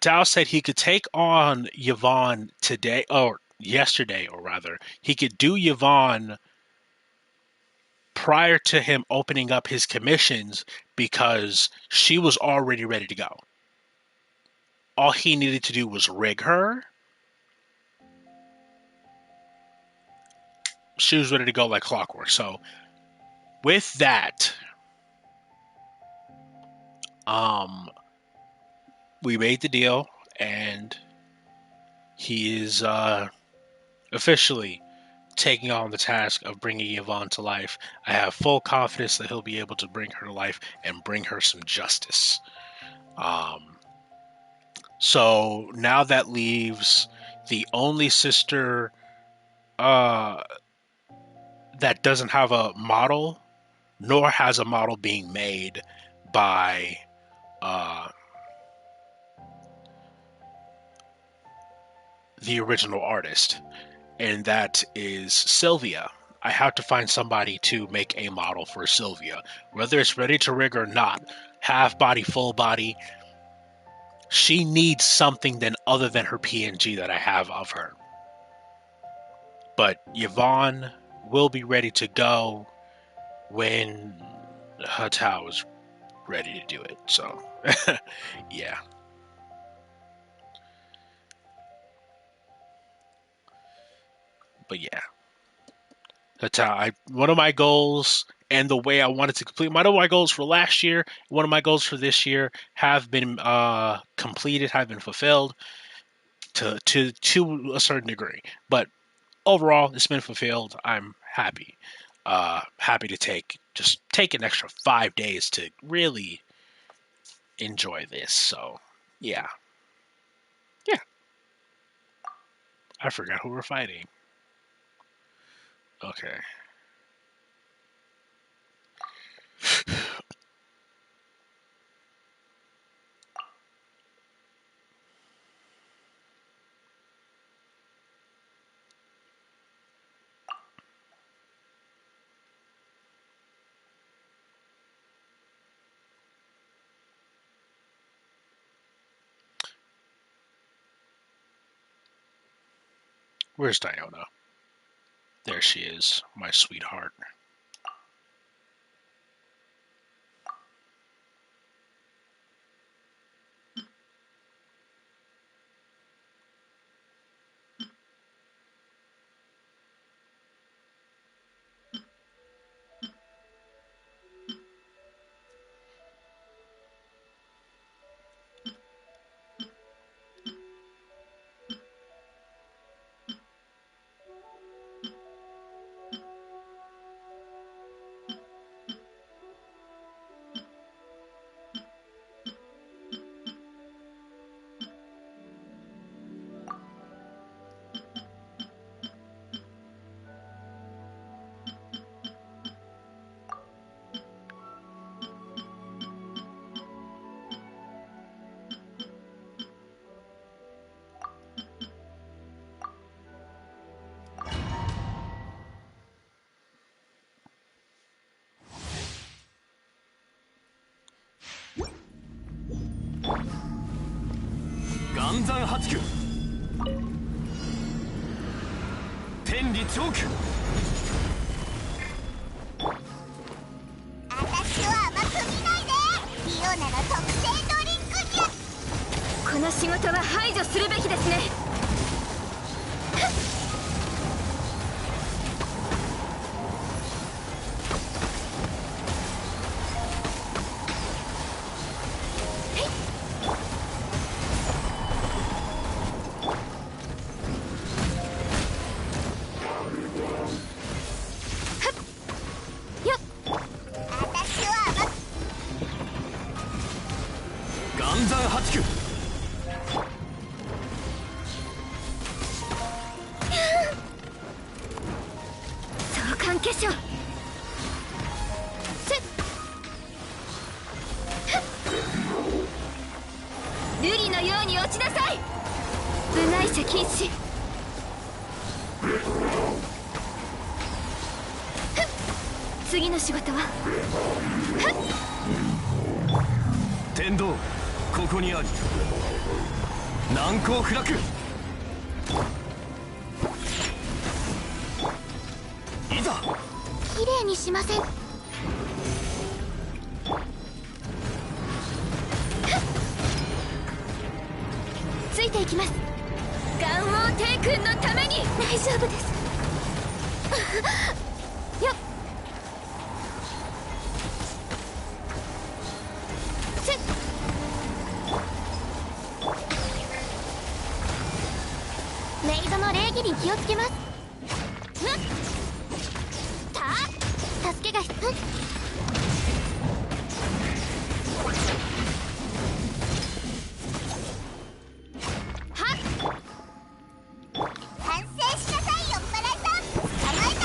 Dow said he could take on Yvonne today or yesterday, or rather, he could do Yvonne prior to him opening up his commissions because she was already ready to go. All he needed to do was rig her. She was ready to go like clockwork. So with that, we made the deal, and he is officially taking on the task of bringing Yvonne to life. I have full confidence that he'll be able to bring her to life and bring her some justice. So now that leaves the only sister uh, that doesn't have a model, nor has a model being made by uh, the original artist, and that is Sylvia. I have to find somebody to make a model for Sylvia, whether it's ready to rig or not, half body, full body. She needs something then other than her PNG that I have of her. But Yvonne will be ready to go when Hatao is ready to do it. So, yeah. But yeah, one of my goals and the way I wanted to complete one of my goals for last year, one of my goals for this year have been completed, have been fulfilled to a certain degree. But overall, it's been fulfilled. I'm happy. Happy to take an extra 5 days to really enjoy this. So, yeah, yeah. I forgot who we're fighting. Okay. Where's Diona? There she is, my sweetheart. 助けが必要。はっ反省しなさいよっぱらいさん。捕まえた。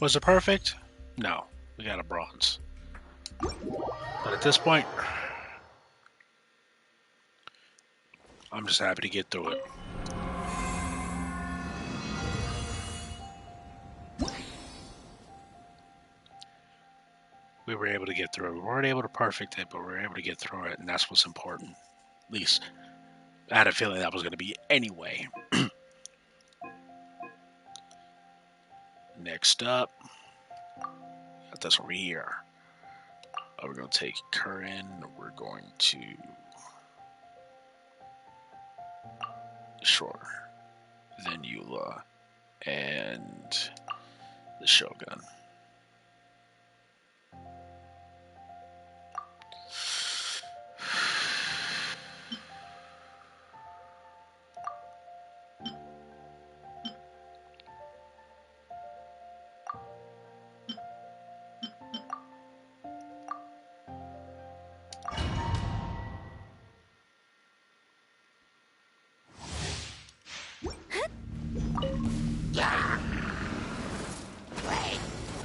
Was it perfect? No. We got a bronze. But at this point, I'm just happy to get through it. We were able to get through it. We weren't able to perfect it, but we were able to get through it, and that's what's important. At least, I had a feeling that was going to be anyway. Next up, got this over here. We're going to take Curran. We're going to... Sure. Then Eula. And the Shogun.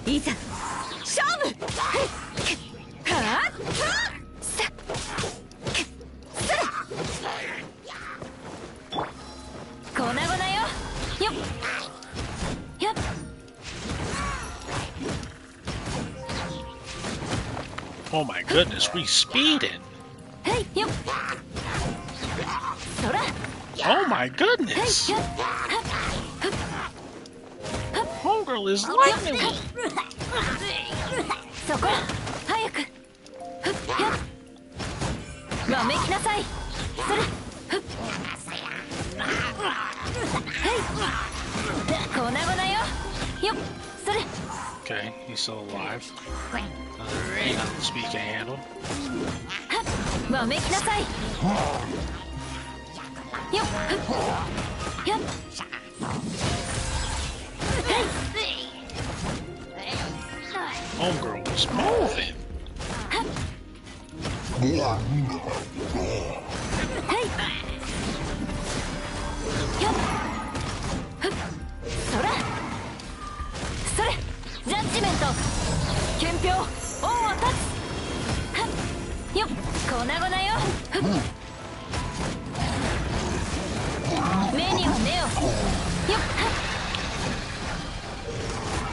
いざ勝負。はあさ粉々よ。よっよっ。 Oh my goodness, we speeding! はいよっ。そら。 Oh my goodness! はいよっ。 Homegirl is lightning! そこ早く。ふっやっ。わめきなさい。それ。ふっ。はい。粉々よ。よっ。それ。 Okay, he's still alive. Ain't nothing to speak can't handle. わめきなさい。よっ。よっ。 Homegirl was moving. そらそれジャッジメント憲兵恩を断つ。よっ粉々よ。目には目を。よっ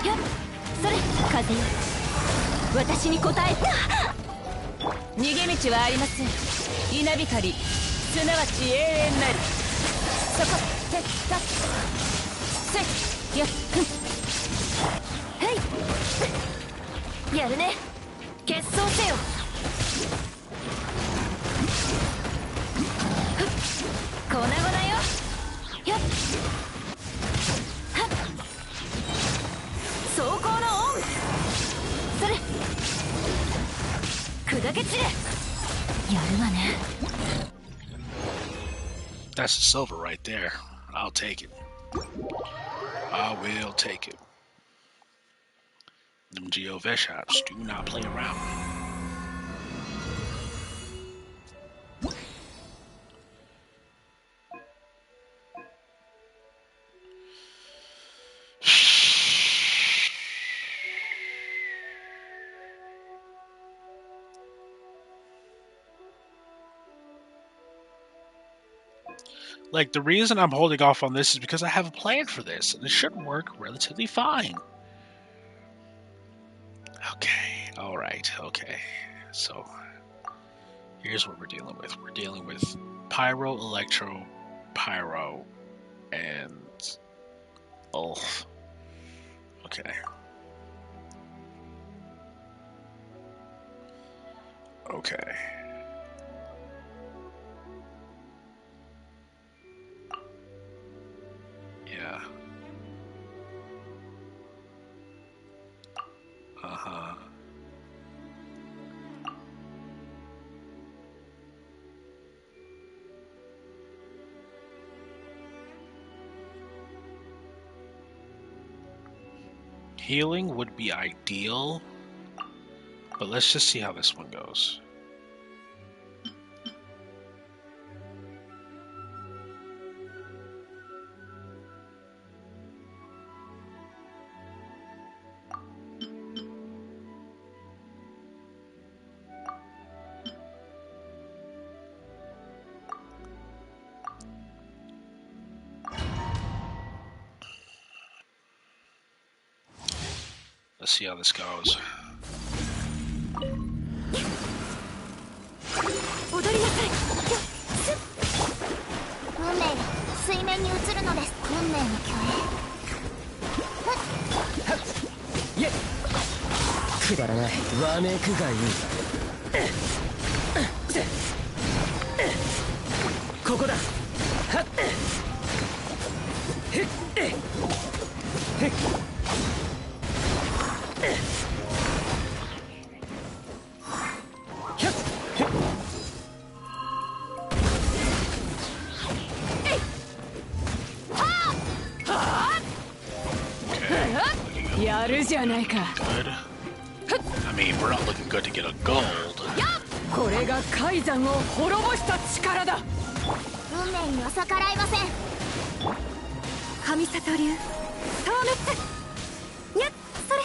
よっそれ風よ私に答えた。逃げ道はありません。稲光すなわち永遠なり。そこてたせやはいやるね決闘せよ。粉々よやっはっ走行のオンそれ砕け散れやるわね。 That's the silver right there. I'll take it. I will take it. Them GOV shops do not play around. Like, the reason I'm holding off on this is because I have a plan for this, and it should work relatively fine. Okay, alright, okay. So, Here's what we're dealing with. We're dealing with Pyro, Electro, Pyro, and... Oh. Okay. Okay. Yeah. Uh-huh. Healing would be ideal, but let's just see how this one goes. Let's see how this goes. 踊りなさい。運命が水面に映るのです。運命の虚イエッくだらないわめくがいいここだはっへっへっへっやるじゃないか。 Good. I mean, we're not looking good to get a gold. これが海山を滅ぼした力だ。運命には逆らいません。神里流消滅。にゃっそれ。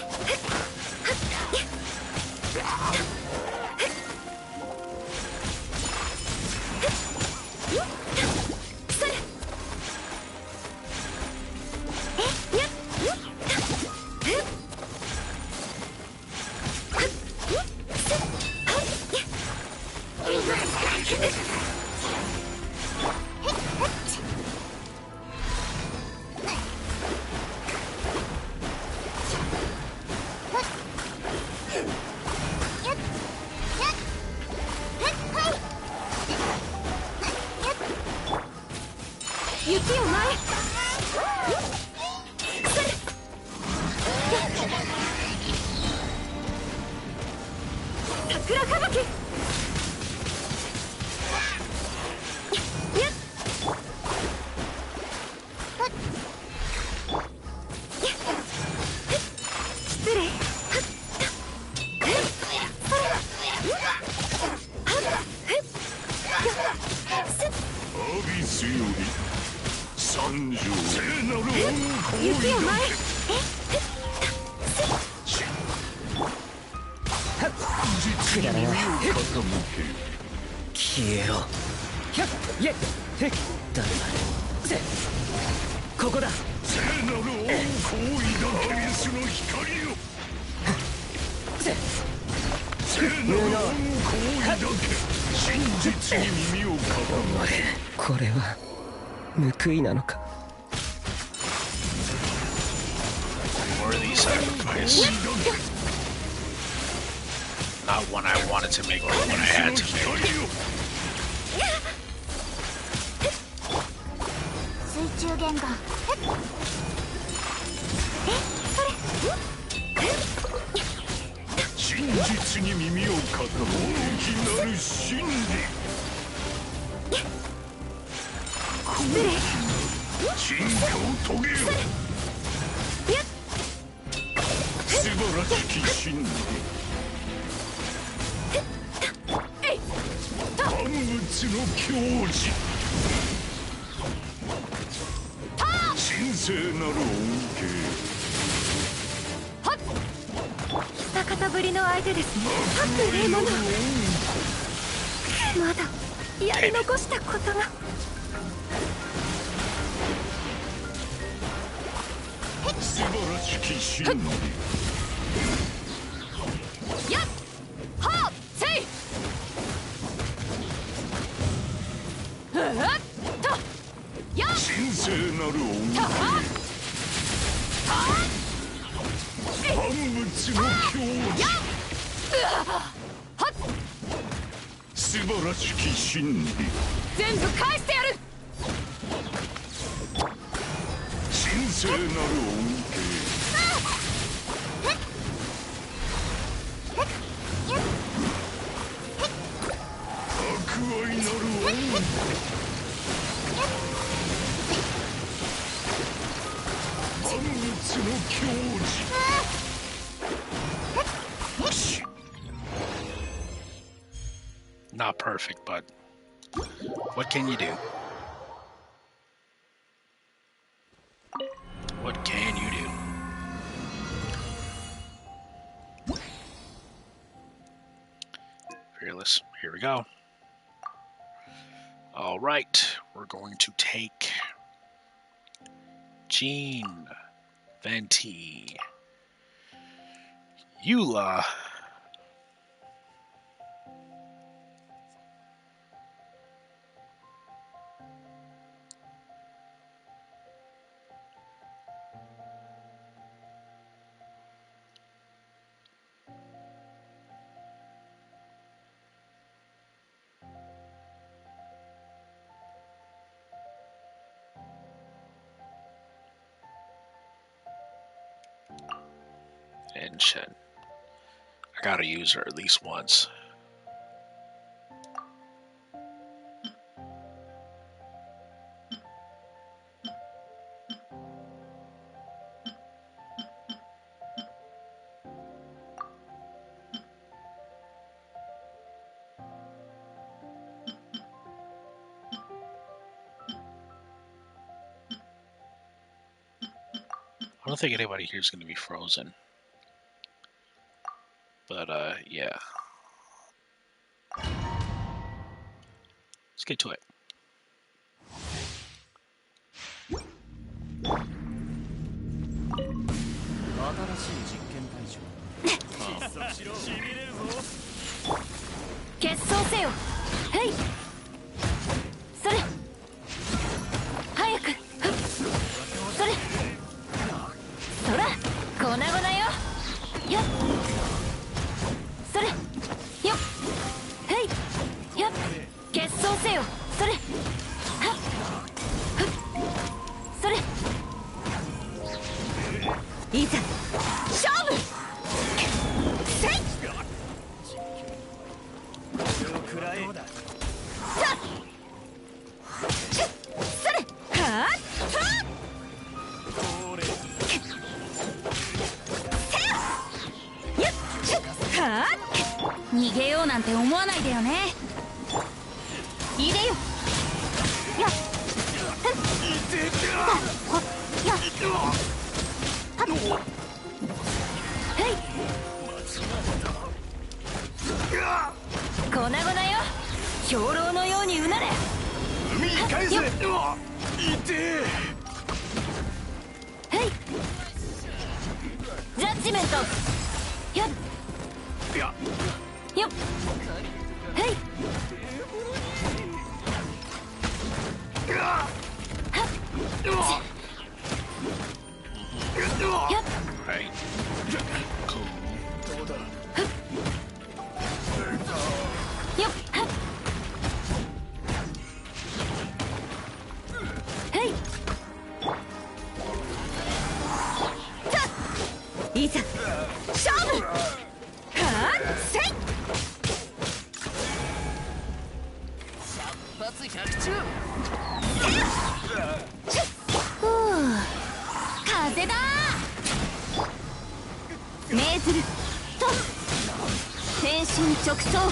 雪を前。桜吹雪。失礼。アビスより三条聖なる恩雪を前。実に耳を傾消えろひゃっイエッへっ誰だせここだけ聖なる恩光抱けエビスの光よせ聖なる恩光抱け真実に耳を傾これは報いなのか Worthy sacrifice. Not one I wanted to make, but one I had to make. 水中弦が真実に耳を傾け大きなる真理進化を遂げよ素晴らしき真理万物の矜持神聖なる恩久方ぶりの相手ですね。無礼者。まだやり残したことが。恵素晴らしき真理やっはっせい神聖なる恩恵万物の教示素晴らしき真理全部返してやる。神聖なる恩恵博愛なる恩恵万物の教示Not perfect, but what can you do? What can you do? Fearless. Here we go. All right, we're going to take Jean, Venti, Eula, and Shen. I gotta use her at least once. I don't think anybody here is going to be frozen. But, yeah. Let's get to it. 決闘せよ。はい。それ。早く。それ。そら。粉々よ。よっ。それ。よっ。はいよっ。決闘せよ。それ。はっ。ふっ。それ。いざ勝負。せい。さっ。それ。はっ。逃げようなんて思わないでよね。いでよ。やっ。やっ。はい。粉々よ。兵糧のようにうなれ。海に返せ。よっ。いてえ。はい。ジャッジメント。やっ。いやよっ。はい。はっ。やっ。 Right. Cool. よっ。はっ。はい。さあいざ勝負。はあせい。ふう風だ。命ずると全身直走。は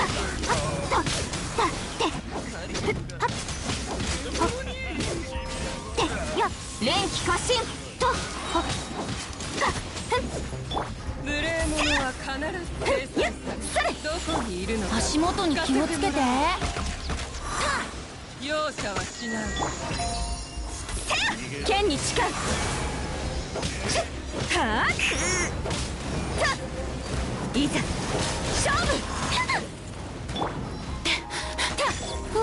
っとだってふっはっほってよ連気過信とほっはっ無礼者は必ずやっそれどこにいるのか足元に気をつけて。容赦はしない。剣に誓う。はあさあいざ勝負。ふう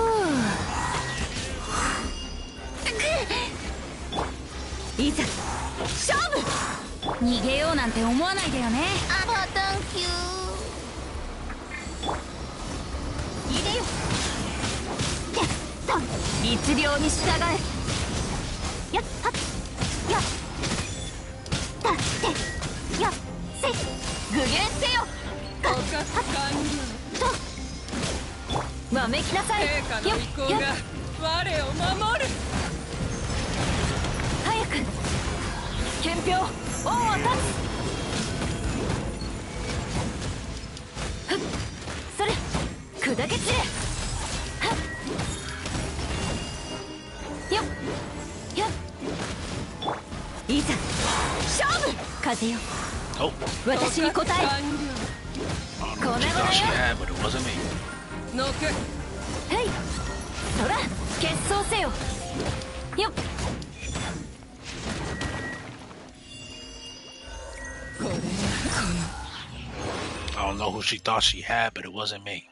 いざ勝負。逃げようなんて思わないでよね。あ、サンキュー。入れよ。てっとん。律令に従え。やっはっやっだってやっせ具現せよ。がはっとわめきなさい。陛下の意向が我を守る。早く憲兵恩を断つ。ふっそれ砕け散れ。はっよっよっいざ勝負。風よ Oh, 私に答え。 完 I don't know what you thought she had, but it wasn't me. 了。のくへいそら決闘せよ。よっこれが I don't know who she thought she had, but it wasn't me.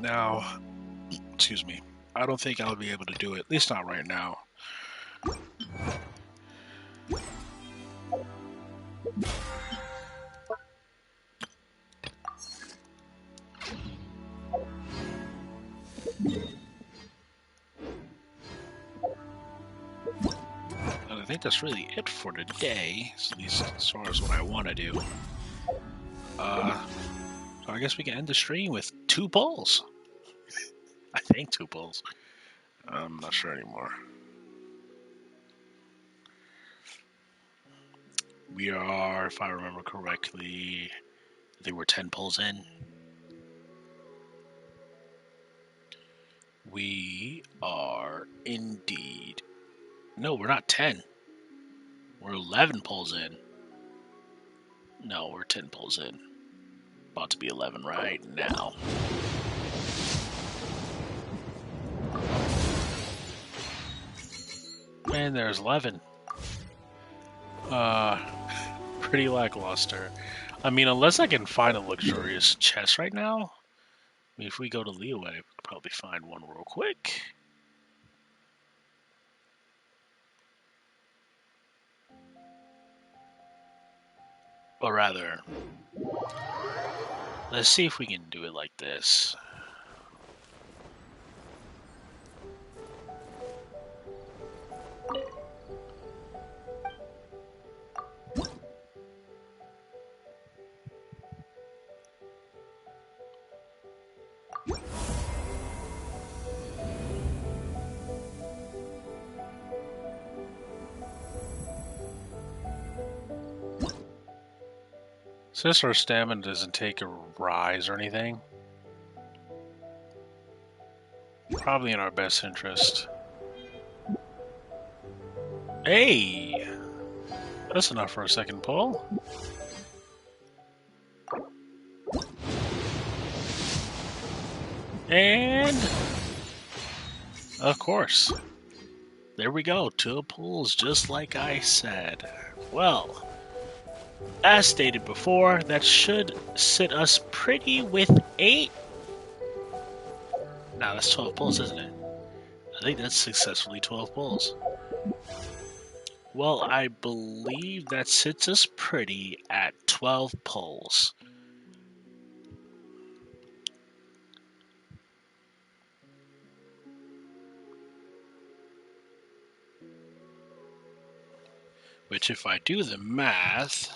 Now, excuse me, I don't think I'll be able to do it, at least not right now. And I think that's really it for today, at least as far as what I want to do. So I guess we can end the stream with 2 polls. I think 2 polls. I'm not sure anymore. We are, if I remember correctly, I think we're 10 polls in. We are indeed. No, we're not 10. We're 11 polls in. No, we're 10 polls in. About to be 11 right now. And there's 11. Pretty lackluster. I mean, unless I can find a luxurious chest right now. I mean, if we go to Liyue, we could probably find one real quick. Or rather, let's see if we can do it like this. Since our stamina doesn't take a rise or anything, probably in our best interest. Hey! That's enough for a second pull. And... of course. There we go, 2 pulls just like I said. Well... as stated before, that should sit us pretty with 8. Now that's 12 pulls, isn't it? I think that's successfully 12 pulls. Well, I believe that sits us pretty at 12 pulls. Which, if I do the math...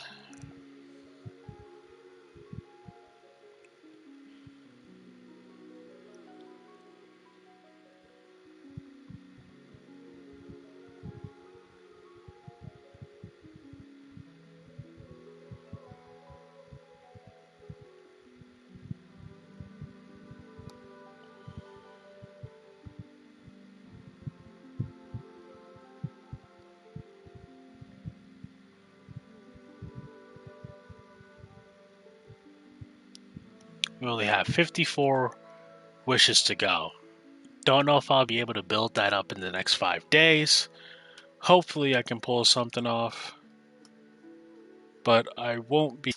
we only have 54 wishes to go. Don't know if I'll be able to build that up in the next 5 days. Hopefully I can pull something off. But I won't be.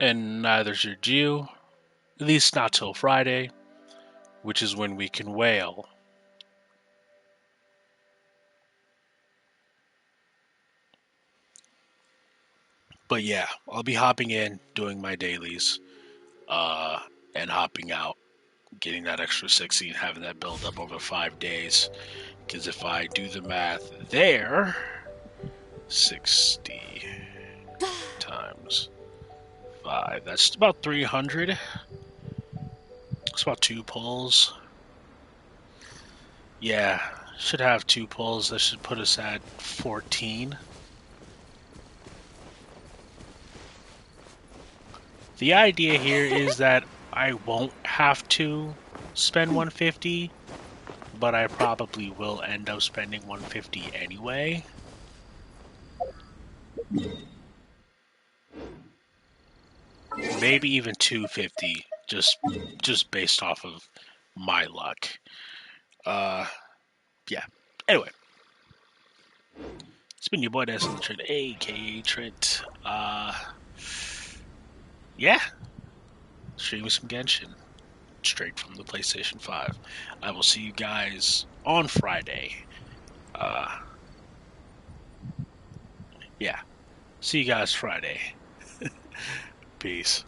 And neither should you. At least not till Friday, which is when we can whale. But yeah, I'll be hopping in, doing my dailies, and hopping out, getting that extra 60 and having that build up over 5 days. Because if I do the math there, 60 times 5, that's about 300. It's about 2 pulls. Yeah, should have 2 pulls. That should put us at 14. The idea here is that I won't have to spend 150, but I probably will end up spending 150 anyway. Maybe even 250, just based off of my luck. Yeah. Anyway, it's been your boy That's the Trent, aka Trent. Yeah, streaming some Genshin straight from the PlayStation 5. I will see you guys on Friday. Yeah, see you guys Friday. Peace.